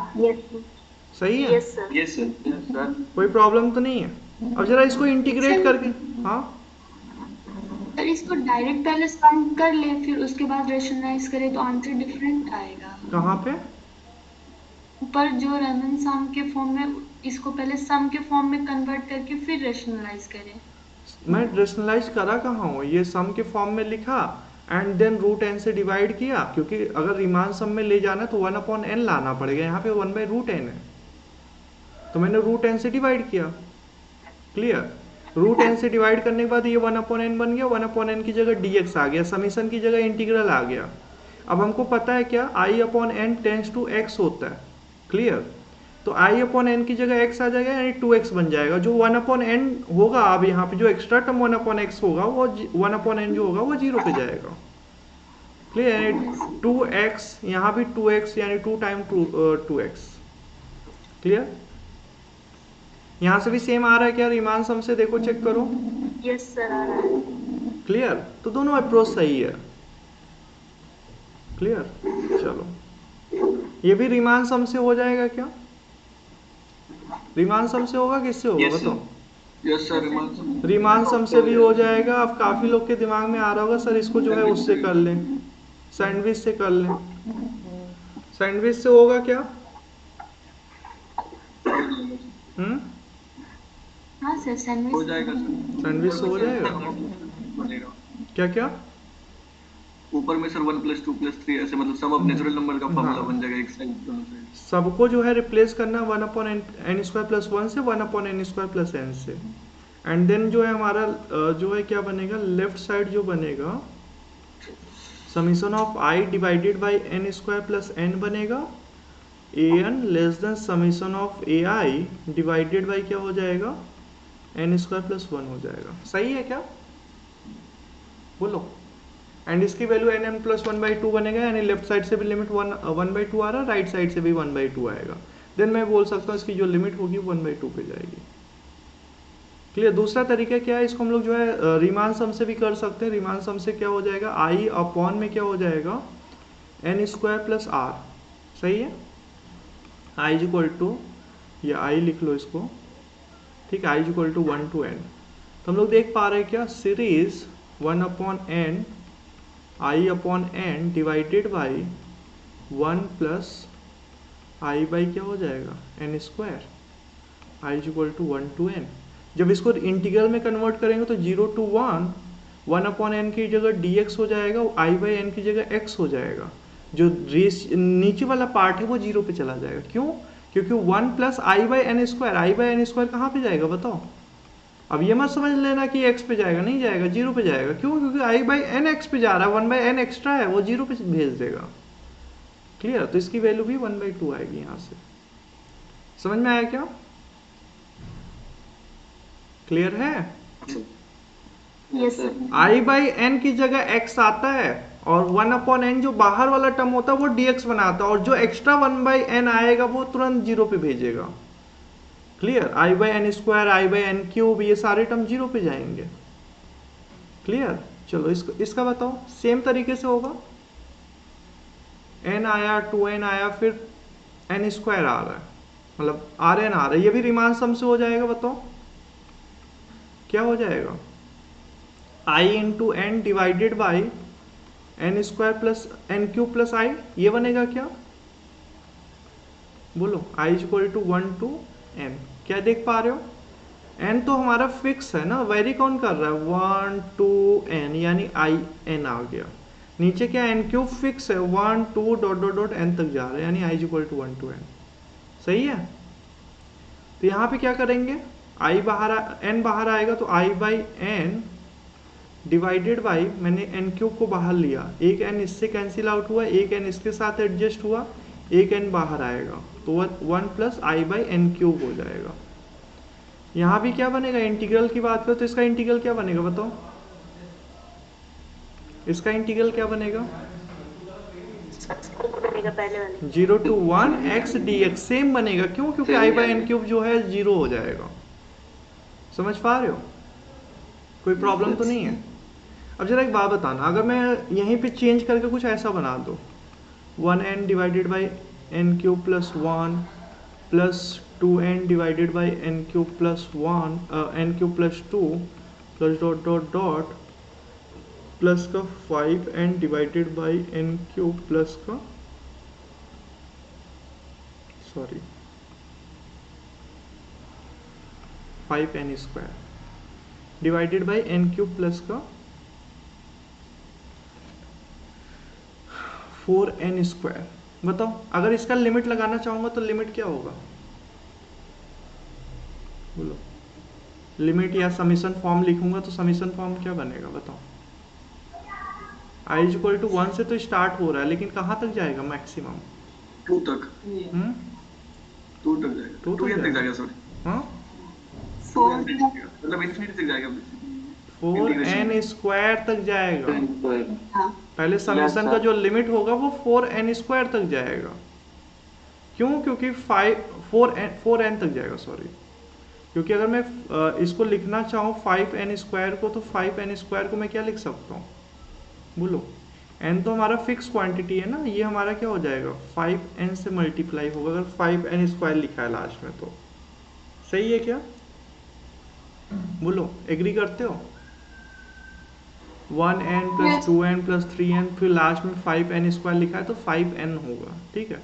सही है। Yes sir. Yes sir. कोई प्रॉब्लम तो नहीं है। अब जरा इसको इंटीग्रेट करके, हाँ सर इसको डायरेक्ट पहले सम कर ले, फिर उसके बाद रेशनलाइज करे तो आंसर डिफरेंट आएगा। कहाँ पे? ऊपर जो रैमन सम के फॉर्म में, इसको पहले सम के फॉर्म में कन्वर्ट करके फिर रेशनलाइज करें। मैं रेशनलाइज करा कहाँ हूँ? ये सम के फॉर्म में लिखा एंड देन √n से डिवाइड किया, क्योंकि अगर रीमान सम में ले जाना तो 1/n लाना पड़ेगा, यहाँ पे 1/√n है तो मैंने √n से डिवाइड किया। क्लियर? √n से डिवाइड करने के बाद ये 1/n बन गया, 1/n की जगह dx आ गया, समीशन की जगह इंटीग्रल आ गया। अब हमको पता है क्या i/n टेंड्स टू x होता है। क्लियर? तो i/n की जगह x आ जाएगा, यानी 2x बन जाएगा। जो 1/n होगा, अब यहाँ पे जो एक्स्ट्रा टर्म 1/x होगा वो 1/n जो होगा वो 0 पे जाएगा। क्लियर? 2x, यहाँ भी 2x यानी 2 टाइम 2x। क्लियर? यहाँ से भी सेम आ रहा है क्या? रीमान सम से देखो, चेक करो। यस सर आ रहा है। क्लियर? तो दोनों अप्रोच सही है। क्लियर? चलो, ये भी रीमान सम से हो जाएगा क्या? रीमान सम से होगा, किससे होगा बताओ? Yes sir. रीमान सम से भी हो जाएगा। अब काफी लोग के दिमाग में आ रहा होगा सर इसको जो है उससे कर लें, सैंडविच से कर लें। सैंडविच से होगा क्या? हाँ सर सैंडविच हो जाएगा सर। सैंडविच से हो जाएगा। बनेगा। क्या क्या? ऊपर में सर 1 + 2 + 3 ऐसे, मतलब सम ऑफ नेचुरल नंबर का फॉर्मूला हाँ। बन जाएगा एक साइड दोनों साइड। सबको जो है रिप्लेस करना 1/n² + 1 से 1/n² + n से, एंड देन जो है हमारा जो है क्या बनेगा, लेफ्ट साइड जो बनेगा summation of i divided by n² + n बनेगा, an less than summation of ai divided by क्या हो जाएगा n² + 1 हो जाएगा। सही है क्या? बोलो। एंड इसकी वैल्यू nm + 1/2 बनेगा, यानी लेफ्ट साइड से भी लिमिट 1/2 आ रहा है, राइट साइड से भी 1/2 आएगा। देन मैं बोल सकता हूँ इसकी जो लिमिट होगी 1/2 पे जाएगी। क्लियर? दूसरा तरीका क्या है, इसको हम लोग जो है रीमान सम से भी कर सकते हैं। रीमान सम से क्या हो जाएगा, i/, में क्या हो जाएगा n² + r। सही है? i = या i लिख लो इसको, ठीक है, i = 1 to n। तो हम लोग देख पा रहे हैं क्या, series 1/n i/n divided by 1 + i by क्या हो जाएगा n², i = 1 to n। जब इसको इंटीग्रल में कन्वर्ट करेंगे तो 0 to 1 1/n की जगह dx हो जाएगा, i/n की जगह x हो जाएगा। जो नीचे वाला पार्ट है वो 0 पे चला जाएगा। क्यों? क्योंकि 1 + i/n² कहाँ पे जाएगा बताओ? अब ये मत समझ लेना कि x पे जाएगा, नहीं जाएगा, 0 पे जाएगा। क्यों? क्योंकि i/n x पे जा रहा है, 1/n एक्स्ट्रा है, वो 0 पे भेज देगा। क्लियर? तो इसकी वैल्यू भी 1/2 आएगी। यहाँ से समझ में आया क्या? क्लियर है? Yes sir. i/n की जगह x आता है और 1/n जो बाहर वाला टर्म होता है वो dx बनाता है, और जो एक्स्ट्रा 1/n आएगा वो तुरंत 0 पे भेजेगा। क्लियर? i/n², i/n³ ये सारे टर्म 0 पे जाएंगे। क्लियर? चलो इसका बताओ, सेम तरीके से होगा। n आया, 2n आया, फिर n स्क्वायर आ रहा है, मतलब Rn आ रहा है, ये भी रीमान सम से हो जाएगा। बताओ क्या हो जाएगा? i into n divided by n square plus n cube plus i, ये बनेगा क्या? बोलो, i is equal to 1 to n। क्या देख पा रहे हो? n तो हमारा फिक्स है ना, वेरी कौन कर रहा है? 1 2 n, यानी i n आ गया। नीचे क्या n क्यूब फिक्स है, 1 2 डॉट डॉट डॉट n तक जा रहा है, यानी i is equal to 1 to n। सही है। तो यहाँ पे क्या करेंगे, i बाहर n बाहर आएगा तो i by n divided by, मैंने n क्यूब को बाहर लिया, एक n इससे कैंसिल आउट हुआ, एक n इसके साथ एडजस्ट हुआ, एक n बाहर आएगा, तो 1 plus i by n cube हो जाएगा। यहाँ भी क्या बनेगा, इंटीग्रल की बात करो तो इसका इंटीग्रल क्या बनेगा बताओ? इसका इंटीग्रल क्या बनेगा? 0 टू 1 x dx सेम बनेगा। क्यों? क्योंकि आई बाई एन क्यूब जो है 0 हो जाएगा। समझ पा रहे हो? कोई प्रॉब्लम तो नहीं है? अब जरा एक बात बताना, अगर मैं यहीं पे चेंज करके कुछ ऐसा बना दो, 1n divided by n cube plus 1 plus 2n divided by n cube plus 1 n cube plus 2 plus dot dot dot plus का 5n divided by n cube plus का 5n square divided by n cube plus का 4n स्क्वायर। बताओ, अगर इसका लिमिट लगाना चाहूंगा तो लिमिट क्या होगा? बोलो, लिमिट या समीशन फॉर्म लिखूंगा तो समीशन फॉर्म क्या बनेगा बताओ? i इज इक्वल टू 1 से तो स्टार्ट हो रहा है, लेकिन कहाँ तक जाएगा मैक्सिमम? 2 तक। 2 तक जाएगा, 2n तक जाएगा, सॉरी। हाँ, 4 मतलब इन्फिनिटी तक जाएगा, 4n स्क्वायर तक जाएगा। हाँ पहले समीशन का जो लिमिट होगा वो 4n स्क्वायर तक जाएगा। क्यों? क्योंकि 4n तक जाएगा, सॉरी। क्योंकि अगर मैं इसको लिखना चाहूँ 5n स्क्वायर को, तो 5n स्क्वायर को मैं क्या लिख सकता हूँ? बोलो, n तो हमारा फिक्स क्वांटिटी है ना, ये हमारा क्या हो जाएगा? 5n से मल्टीप्लाई होगा अगर 5n स्क्वायर लिखा है लास्ट में तो। सही है क्या? बोलो, एग्री करते हो? 1n plus 2n plus 3n, फिर लास्ट में 5n स्क्वायर लिखा है तो 5n होगा। ठीक है।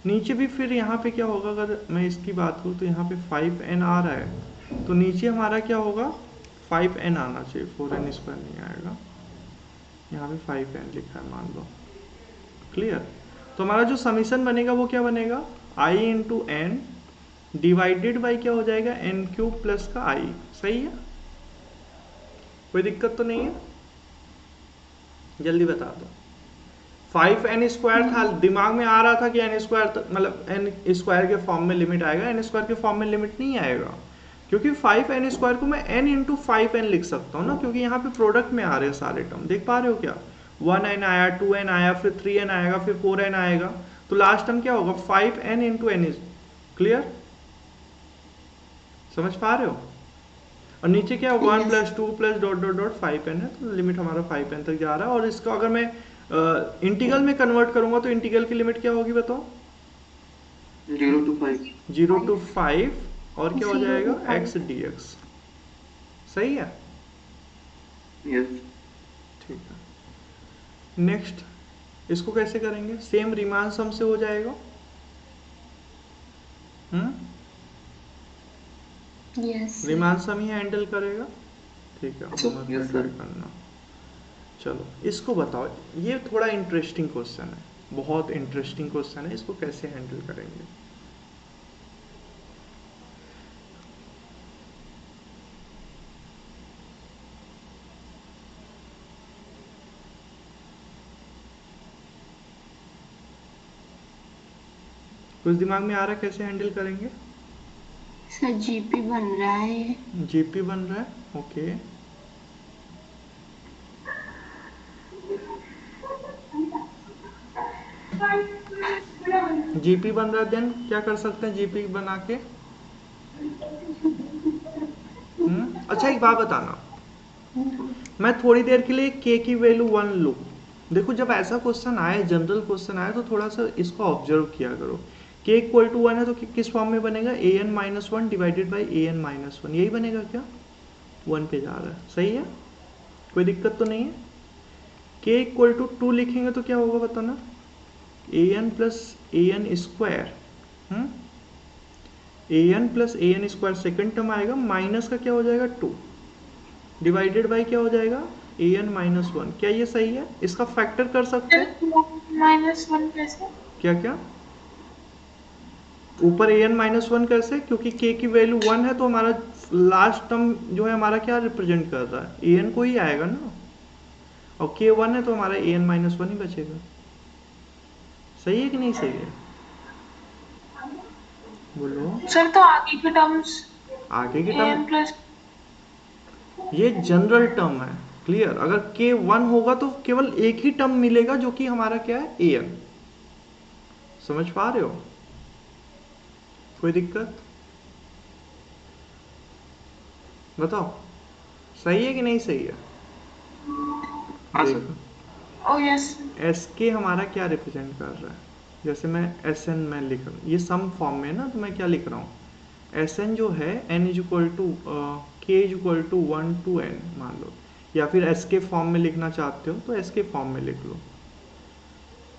नीचे भी फिर यहाँ पे क्या होगा, अगर मैं इसकी बात करूँ तो यहाँ पे 5n आ रहा है, तो नीचे हमारा क्या होगा? 5n आना चाहिए, 4n स्क्वायर नहीं आएगा। यहाँ पे 5n लिखा है मान लो। क्लियर? तो हमारा जो समीशन बनेगा वो क्या बनेगा? i into n divided by क्या हो जाएगा? एन क्यूब प्लस का i। सही है? कोई दिक्कत तो नहीं है? जल्दी बता दो। 5n स्क्वायर था, दिमाग में आ रहा था कि n स्क्वायर, मतलब n स्क्वायर के फॉर्म में लिमिट आएगा, n स्क्वायर के फॉर्म में लिमिट नहीं आएगा, क्योंकि 5n स्क्वायर को मैं n इंटू 5n लिख सकता हूँ ना, क्योंकि यहाँ पे प्रोडक्ट में आ रहे हैं सारे टर्म। देख पा रहे हो क्या? 1n आया, 2n आया, फिर 3n आएगा, फिर 4n आएगा, तो लास्ट टर्म क्या होगा? 5n into n। Is clear? समझ पा रहे हो? और नीचे क्या? 1 plus 2 plus dot dot dot 5n है, तो लिमिट हमारा 5n तक जा रहा है। और इसका अगर मैं इंटीग्रल में कन्वर्ट करूंगा तो इंटीग्रल की लिमिट क्या होगी बताओ? 0 to 5। 0 to 5 और क्या हो जाएगा? x dx। सही है? यस। ठीक है। नेक्स्ट, इसको कैसे करेंगे? सेम रीमान सम से हो जाएगा। यस रीमान सम ही हैंडल करेगा। ठीक है, अच्छा, मत yes, sir. करना। चलो इसको बताओ, ये थोड़ा इंटरेस्टिंग क्वेश्चन है, बहुत इंटरेस्टिंग क्वेश्चन है, इसको कैसे हैंडल करेंगे? कुछ दिमाग में आ रहा है कैसे हैंडल करेंगे? सर जीपी बन रहा है। जीपी बन रहा है, ओके। जीपी बन रहा है, देन क्या कर सकते हैं जीपी बना के? अच्छा एक बात बताना, मैं थोड़ी देर के लिए k की वैल्यू 1 लूँ, देखो जब ऐसा क्वेश्चन आए, जनरल क्वेश्चन आए, तो थोड़ा सा इसको ऑब्जर्व किया करो। k इक्वल टू 1 है तो किस फॉर्म में बनेगा, an minus one divided by an minus one, यही बनेगा क्या, 1 पे जा रहा है, सही है, कोई दिक्कत तो नहीं है। k इक्वल टू 2 लिखेंगे तो क्या होगा बताना, an plus an square, an plus an square second term आएगा, माइनस का क्या हो जाएगा 2 डिवाइडेड बाई क्या हो जाएगा an माइनस वन। क्या ये सही है, इसका फैक्टर कर सकते हैं, -1 कैसे? क्या क्या ऊपर an माइनस वन कैसे, क्योंकि k की वैल्यू 1 है तो हमारा लास्ट टर्म जो है हमारा क्या रिप्रेजेंट कर रहा है, an को ही आएगा ना, और k 1 है तो हमारा an माइनस वन ही बचेगा। सही है कि नहीं सही है, बोलो। सर तो आगे के टर्म्स आगे के an टर्म प्लस ये जनरल टर्म है, क्लियर। अगर k 1 होगा तो केवल एक ही टर्म मिलेगा जो कि हमारा क्या है an, समझ पा रहे हो, कोई दिक्कत, बताओ सही है कि नहीं सही है। हाँ सर। देखो ओ यस एस के हमारा क्या रिप्रेजेंट कर रहा है, जैसे मैं एस एन में लिख रहा हूँ, ये सम फॉर्म में है ना, तो मैं क्या लिख रहा हूँ, एस एन जो है n is equal to k is equal to 1 to n मान लो, या फिर एस के फॉर्म में लिखना चाहते हो तो एस के फॉर्म में लिख लो,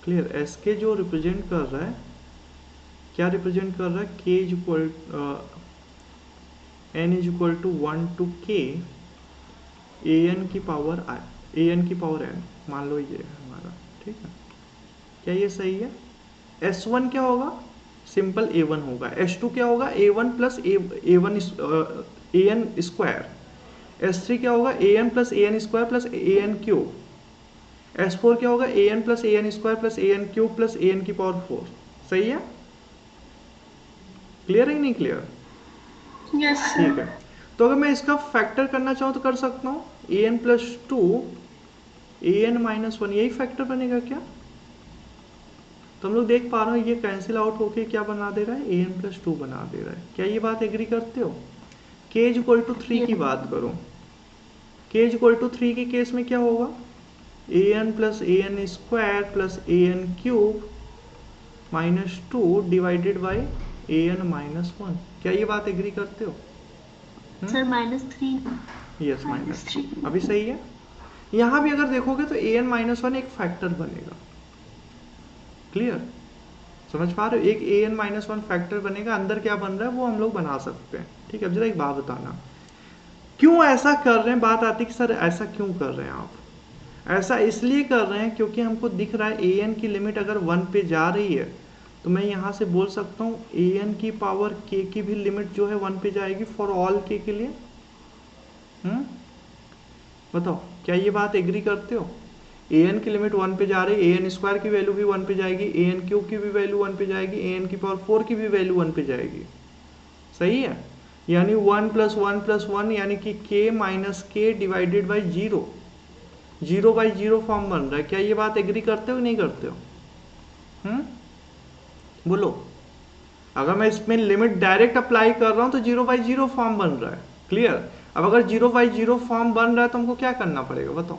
क्लियर। एस के जो रिप्रेजेंट कर रहा है, क्या रिप्रेजेंट कर रहा है, k is equal n is equal to 1 to k a n की पावर एन मान लो, ये है हमारा, ठीक है। क्या ये सही है, S1 क्या होगा, सिंपल A1 होगा, S2 क्या होगा, A1 plus A1 AN square, S3 क्या होगा, AN plus AN square plus AN cube, S4 क्या होगा, AN plus AN square plus AN cube plus AN की पावर 4, सही है, क्लियर है कि नहीं क्लियर, यस ठीक है। तो अगर मैं इसका फैक्टर करना चाहूँ तो कर सकता हूँ, AN plus 2 AN minus one, यही फैक्टर बनेगा क्या, तो हम लोग देख पा रहे हो ये कैंसिल आउट होके क्या बना दे रहा है, an प्लस 2 बना दे रहा है। क्या ये बात एग्री करते हो, k इज इक्वल टू 3 की बात करो, k इज इक्वल टू 3 के केस में क्या होगा, an plus an square plus an cube minus 2 divided by an minus one. क्या ये बात एग्री करते हो, सर -3 यस माइनस 3 अभी सही है। यहाँ भी अगर देखोगे तो an माइनस वन एक फैक्टर बनेगा, क्लियर, समझ पा रहे हो, एक an माइनस वन फैक्टर बनेगा, अंदर क्या बन रहा है वो हम लोग बना सकते हैं, ठीक है। अब जरा एक बात बताना, क्यों ऐसा कर रहे हैं, बात आती है कि सर ऐसा क्यों कर रहे हैं आप, ऐसा इसलिए कर रहे हैं क्योंकि हमको दिख रहा है an की लिमिट अगर 1 पे जा रही है तो मैं यहाँ से बोल सकता हूँ an की पावर k की भी लिमिट जो है 1 पे जाएगी फॉर ऑल k के लिए, बताओ क्या ये बात एग्री करते हो, an की लिमिट 1 पे जा रही है, an स्क्वायर की वैल्यू भी 1 पे जाएगी, an क्यूब की भी वैल्यू 1 पे जाएगी, an की पावर 4 की भी वैल्यू 1 पे जाएगी, सही है, यानी 1 प्लस 1 प्लस 1 यानी कि k माइनस के डिवाइडेड बाई 0 बाई 0 फॉर्म बन रहा है। क्या ये बात एग्री करते हो नहीं करते हो, बोलो। अगर मैं इसमें लिमिट डायरेक्ट अप्लाई कर रहा हूँ तो 0 बाई 0 फॉर्म बन रहा है, क्लियर। अब अगर 0 बाई 0 फॉर्म बन रहा है तो हमको क्या करना पड़ेगा बताओ,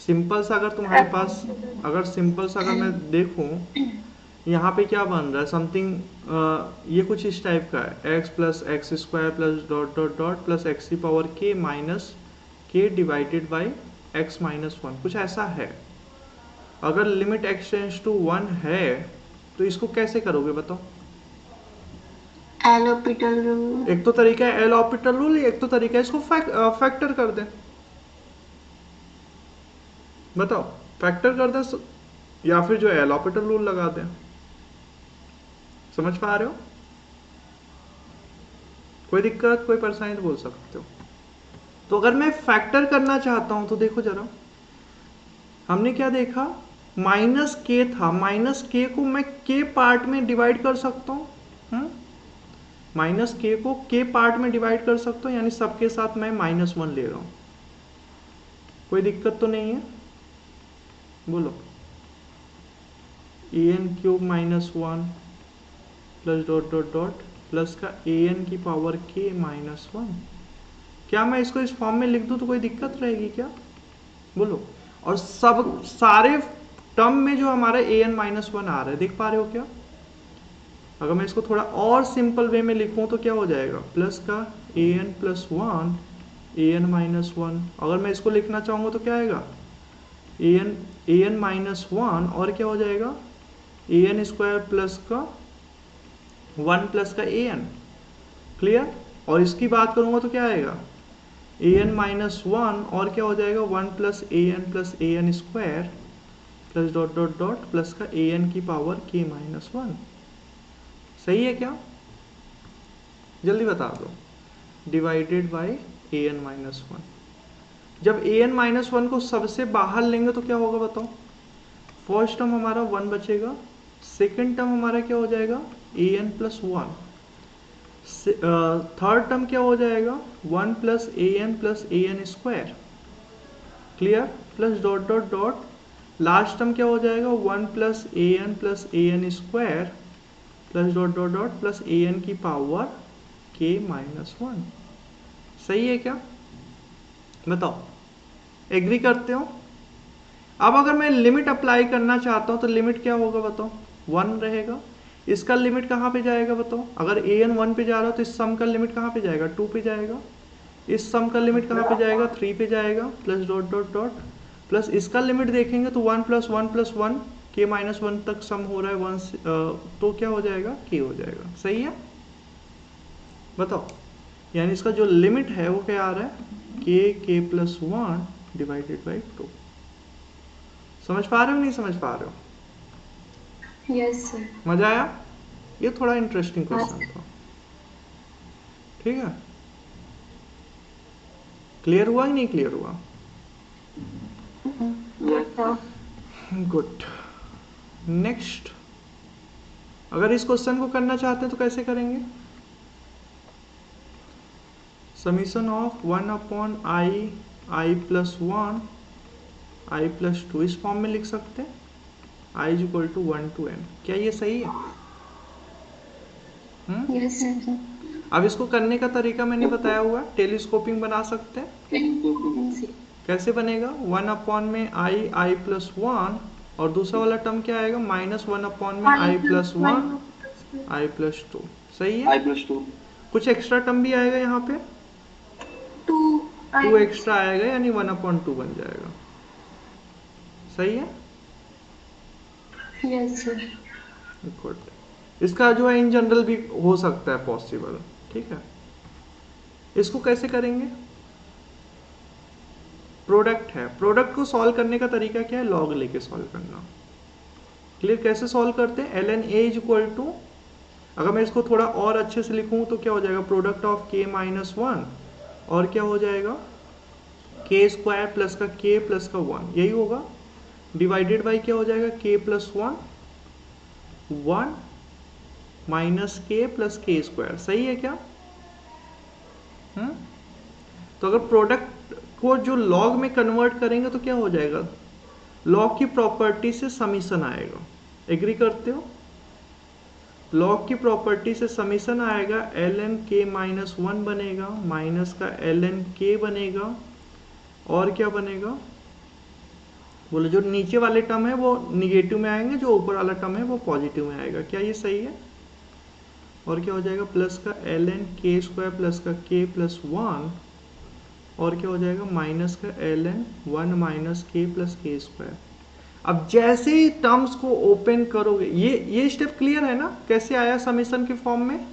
सिंपल सा, अगर तुम्हारे पास अगर सिंपल सा अगर मैं देखूं यहाँ पे क्या बन रहा है, समथिंग ये कुछ इस टाइप का है, x plus x square plus dot dot dot plus x की पावर k माइनस के divided by x minus one, कुछ ऐसा है। अगर लिमिट x टेंड्स टू 1 है तो इसको कैसे करोगे बताओ, एल ऑपिटल रूल, एक तो तरीका है एल ऑपिटल रूल, एक तो तरीका है इसको फैक्टर कर दें, बताओ फैक्टर कर दें या फिर जो है एल ऑपिटल रूल लगा दें, समझ पा रहे हो, कोई दिक्कत कोई परेशानी तो बोल सकते हो। तो अगर मैं फैक्टर करना चाहता हूं तो देखो जरा, हमने क्या देखा, माइनस के था, माइनस के को मैं के पार्ट में डिवाइड कर सकता हूं, माइनस के को के पार्ट में डिवाइड कर सकता हूं, यानी सबके साथ मैं -1 ले रहा हूं, कोई दिक्कत तो नहीं है, बोलो। an cube -1 plus dot dot dot plus का an की पावर k -1, क्या मैं इसको इस फॉर्म में लिख दूं तो कोई दिक्कत रहेगी क्या, बोलो। और सब सारे टर्म में जो हमारा an माइनस वन आ रहा है, देख पा रहे हो क्या? अगर मैं इसको थोड़ा और सिंपल वे में लिखूं तो क्या हो जाएगा, प्लस का an plus one an minus one. अगर मैं इसको लिखना चाहूंगा तो क्या आएगा, an माइनस वन और क्या हो जाएगा an स्क्वायर प्लस का वन प्लस का an। क्लियर? और इसकी बात करूंगा तो क्या आएगा, an माइनस वन और क्या हो जाएगा one plus an square plus dot dot dot plus का an की पावर k माइनस वन। सही है क्या? जल्दी बता दो। Divided by an minus one. जब an माइनस वन को सबसे बाहर लेंगे तो क्या होगा बताओ? फर्स्ट टर्म हमारा वन बचेगा, सेकेंड टर्म हमारा क्या हो जाएगा an plus one, third term क्या हो जाएगा one plus an square. Clear? Plus dot dot dot last term क्या हो जाएगा one plus an square plus dot dot dot plus an की पावर k माइनस वन। सही है क्या? बताओ, एग्री करते हो? अब अगर मैं लिमिट अप्लाई करना चाहता हूं तो लिमिट क्या होगा बताओ, वन रहेगा। इसका लिमिट कहाँ पे जाएगा बताओ? अगर an वन पे जा रहा हो तो इस सम का लिमिट कहाँ पे जाएगा, टू पे जाएगा। इस सम का लिमिट कहाँ पे जाएगा, थ्री पे जाएगा plus dot dot dot plus इसका लिमिट देखेंगे तो वन प्लस वन के माइनस वन तक सम हो रहा है वन, तो क्या हो जाएगा के हो जाएगा। सही है? बताओ, यानी इसका जो लिमिट है वो क्या आ रहा है के plus one divided by two. समझ पा रहे हो नहीं समझ पा रहे हो? Yes sir. मजा आया? ये थोड़ा इंटरेस्टिंग क्वेश्चन था। ठीक है, क्लियर हुआ कि नहीं क्लियर हुआ? गुड। नेक्स्ट, अगर इस क्वेश्चन को करना चाहते हैं तो कैसे करेंगे? Summation of one upon i plus one i plus two इस फॉर्म में लिख सकते हैं, i is equal to one to n। क्या ये सही है? Yes sir. अब इसको करने का तरीका मैंने बताया हुआ, टेलीस्कोपिंग बना सकते हैं। कैसे बनेगा, वन अपॉन में आई प्लस वन और दूसरा वाला टर्म क्या आएगा माइनस वन अपॉन में आई plus one i plus to. सही है? आई प्लस टू कुछ एक्स्ट्रा टर्म भी आएगा यहाँ पे, टू एक्स्ट्रा आएगा यानी वन अपॉन टू बन जाएगा। सही है? Yes sir. गुड। इसका जो है इन जनरल भी हो सकता है पॉसिबल। ठीक है, इसको कैसे करेंगे? प्रोडक्ट है, प्रोडक्ट को सॉल्व करने का तरीका क्या है, लॉग लेके सॉल्व करना। क्लियर? कैसे सॉल्व करते हैं, ln a is equal to, अगर मैं इसको थोड़ा और अच्छे से लिखूं तो क्या हो जाएगा, product of k minus one और क्या हो जाएगा k स्क्वायर प्लस का k प्लस का वन, यही होगा। डिवाइडेड बाई क्या हो जाएगा k plus one one minus k plus k square. सही है क्या? तो अगर प्रोडक्ट को जो लॉग में कन्वर्ट करेंगे तो क्या हो जाएगा, लॉग की प्रॉपर्टी से समीशन आएगा। एग्री करते हो? लॉग की प्रॉपर्टी से समीशन आएगा, ln k माइनस वन बनेगा माइनस का ln k बनेगा और क्या बनेगा, बोले जो नीचे वाले टर्म है वो निगेटिव में आएंगे, जो ऊपर वाला टर्म है वो पॉजिटिव में आएगा। क्या ये सही है? और क्या हो जाएगा प्लस का ln k स्क्वायर प्लस का k प्लस वन और क्या हो जाएगा माइनस का ln one minus k plus k square. अब जैसे ही टर्म्स को ओपन करोगे, ये स्टेप क्लियर है ना, कैसे आया समीशन के फॉर्म में?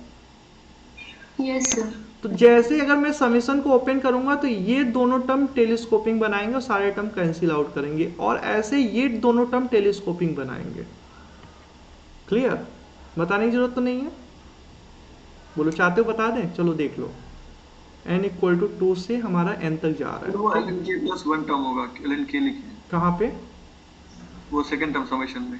Yes sir. तो जैसे अगर मैं समीशन को ओपन करूंगा तो ये दोनों टर्म टेलीस्कोपिंग बनाएंगे और सारे टर्म कैंसिल आउट करेंगे, और ऐसे ये दोनों टर्म टेलीस्कोपिंग बनाएंगे। क्लियर? बताने की जरूरत तो नहीं है? बोलो चाहते हो बता दें? चलो देख लो, n इक्वल टू टू से हमारा n तक जा रहा है। वो ln k plus one term होगा, ln k लिखिए। कहाँ पे? वो सेकंड टर्म समेशन में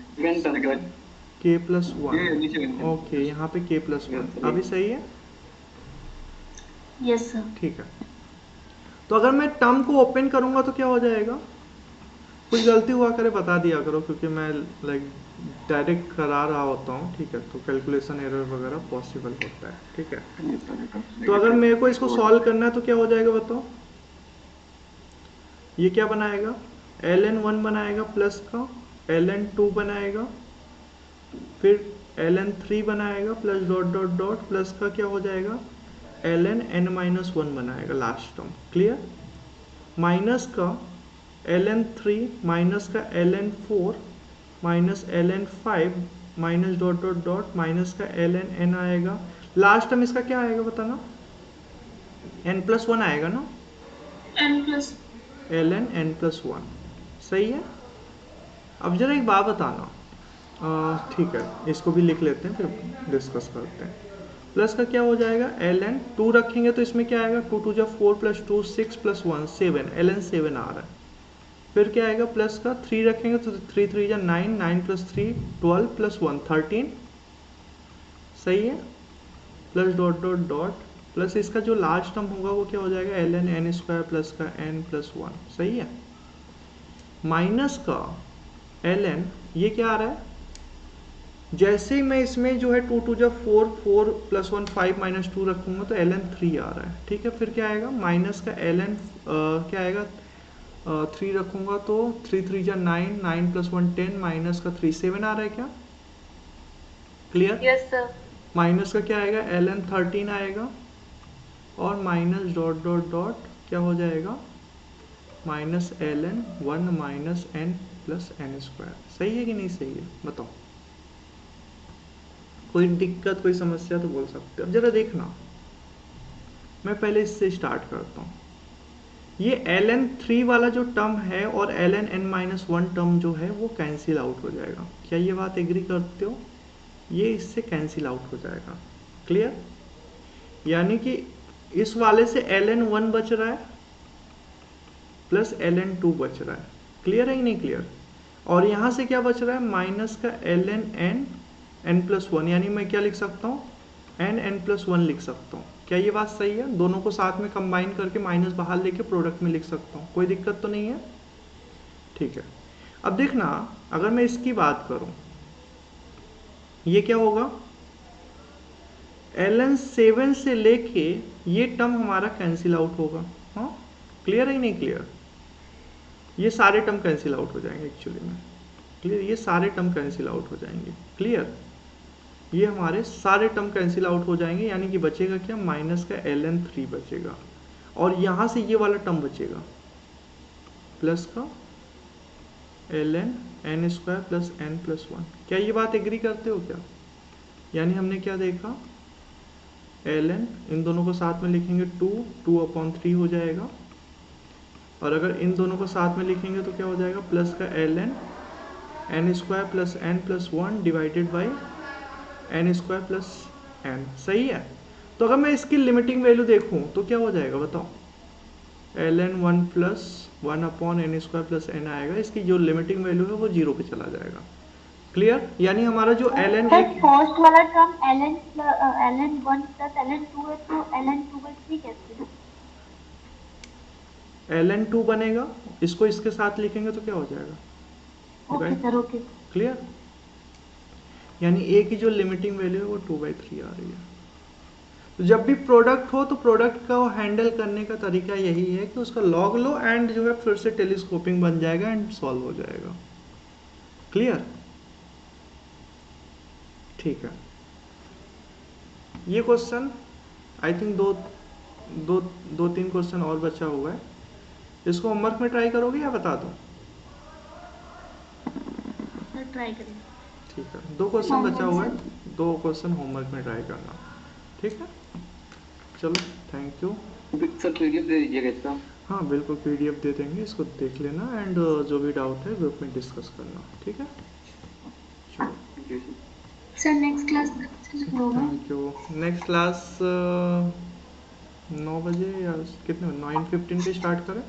k प्लस वन। ये नीचे ओके, यहाँ पे k प्लस वन। अभी सही है? Yes sir. ठीक है, तो अगर मैं टर्म को ओपन करूंगा तो क्या हो जाएगा, कुछ गलती हुआ करे बता दिया करो, क्योंकि मैं लाइक डायरेक्ट करा रहा होता हूँ। ठीक है, तो कैलकुलेशन एरर वगैरह पॉसिबल होता है। ठीक है, तो अगर मेरे को इसको सॉल्व करना है तो क्या हो जाएगा बताओ, ये क्या बनाएगा, ln1 बनाएगा प्लस का, ln2 बनाएगा, फिर ln3 बनाएगा plus dot dot dot plus का क्या हो जाएगा, ln(n-1) बनाएगा लास्ट टर्म। क्लियर? माइनस का ln3 माइनस का ln4 minus ln5 minus dot dot dot minus का ln(n) आएगा। लास्ट टर्म इसका क्या आएगा बताना, n+1 आएगा ना, ln(n+1). सही है। अब जरा एक बात बताना, ठीक है इसको भी लिख लेते हैं फिर डिस्कस करते हैं। प्लस का क्या हो जाएगा, ln2 रखेंगे तो इसमें क्या आएगा, 2 2 4 + 2 6 + 1 7, ln7 आ रहा है। फिर क्या आएगा, प्लस का 3 रखेंगे तो 3 3 9, 9 + 3 12 + 1 13। सही है। Plus dot dot dot plus इसका जो लास्ट टर्म होगा वो क्या हो जाएगा, ln(n² प्लस का n+1। सही है। माइनस का ln, ये क्या आ रहा है, जैसे ही मैं इसमें जो है 2 2 4 4 + 1 5 - 2 रखूंगा तो ln3 आ रहा है। ठीक है। फिर क्या आएगा, माइनस का ln क्या आएगा, 3 रखूंगा तो 3 3 9, 9 + 1 10 माइनस का 3 7 आ रहा है क्या? क्लियर? Yes sir. माइनस का क्या आएगा, ln13 आएगा और माइनस डॉट डॉट डॉट क्या हो जाएगा, minus ln1 minus n + n²। सही है कि नहीं सही है, बताओ। कोई दिक्कत कोई समस्या तो बोल सकते हो। अब जरा देखना, मैं पहले इससे स्टार्ट करता हूँ। ये ln3 वाला जो टर्म है और ln(n-1) टर्म जो है वो कैंसिल आउट हो जाएगा। क्या ये बात एग्री करते हो? ये इससे कैंसिल आउट हो जाएगा। क्लियर? यानी कि इस वाले से ln1 बच रहा है प्लस ln2 बच रहा है। क्लियर है कि नहीं क्लियर? और यहाँ से क्या बच रहा है, माइनस का ln(n+1), यानी मैं क्या लिख सकता हूँ, n(n+1) लिख सकता हूँ। क्या ये बात सही है? दोनों को साथ में कंबाइन करके माइनस बाहर लेके प्रोडक्ट में लिख सकता हूँ, कोई दिक्कत तो नहीं है। ठीक है। अब देखना, अगर मैं इसकी बात करूँ, ये क्या होगा, ln7 से लेके ये टर्म हमारा कैंसिल आउट होगा। हाँ, क्लियर है कि नहीं क्लियर? ये सारे टर्म कैंसिल आउट हो जाएंगे एक्चुअली में। क्लियर? ये सारे टर्म कैंसिल आउट हो जाएंगे। क्लियर? ये हमारे सारे टर्म कैंसिल आउट हो जाएंगे, यानी कि बचेगा क्या, माइनस का ln3 बचेगा और यहाँ से ये वाला टर्म बचेगा प्लस का ln(n² + n+1). क्या ये बात एग्री करते हो क्या? यानी हमने क्या देखा, ln, इन दोनों को साथ में लिखेंगे 2/3 हो जाएगा, और अगर इन दोनों को साथ में लिखेंगे तो क्या हो जाएगा, प्लस का ln(n² + n+1) divided by n² + n। सही है। तो अगर मैं इसकी लिमिटिंग वैल्यू देखूं तो क्या हो जाएगा बताओ, ln1 + 1/n² + n आएगा। इसकी जो लिमिटिंग वैल्यू है वो 0 पे चला जाएगा। क्लियर? यानी हमारा जो ln फर्स्ट वाला टर्म ln1 + ln2 है, तो ln2/3 कैसे? ln2 बनेगा, इसको इसके साथ लिखेंगे तो क्या हो जाएगा, ओके सर, ओके। क्लियर? यानी a की जो लिमिटिंग वैल्यू है वो 2/3 आ रही है। तो जब भी प्रोडक्ट हो तो प्रोडक्ट का हैंडल करने का तरीका यही है कि उसका लॉग लो एंड जो है फिर से टेलीस्कोपिंग बन जाएगा एंड सॉल्व हो जाएगा। क्लियर? ठीक है। ये क्वेश्चन आई थिंक दो तीन क्वेश्चन और बचा हुआ है, इसको होमवर्क में ट्राई करोगे या बता दो? ट्राई करेंगे। ठीक है, 2 क्वेश्चन बचा हुआ है, 2 क्वेश्चन होमवर्क में ट्राई करना। ठीक है, चलो थैंक यू। सर पीडीएफ दे दीजिएगा इसका। हाँ बिल्कुल, पीडीएफ दे देंगे, इसको देख लेना एंड जो भी डाउट है ग्रुप में डिस्कस करना। ठीक है, चलो सर नेक्स्ट क्लास से शुरू होगा। Thank you. नेक्स्ट क्लास 9 बजे या कितने, 9:15 पे स्टार्ट करें?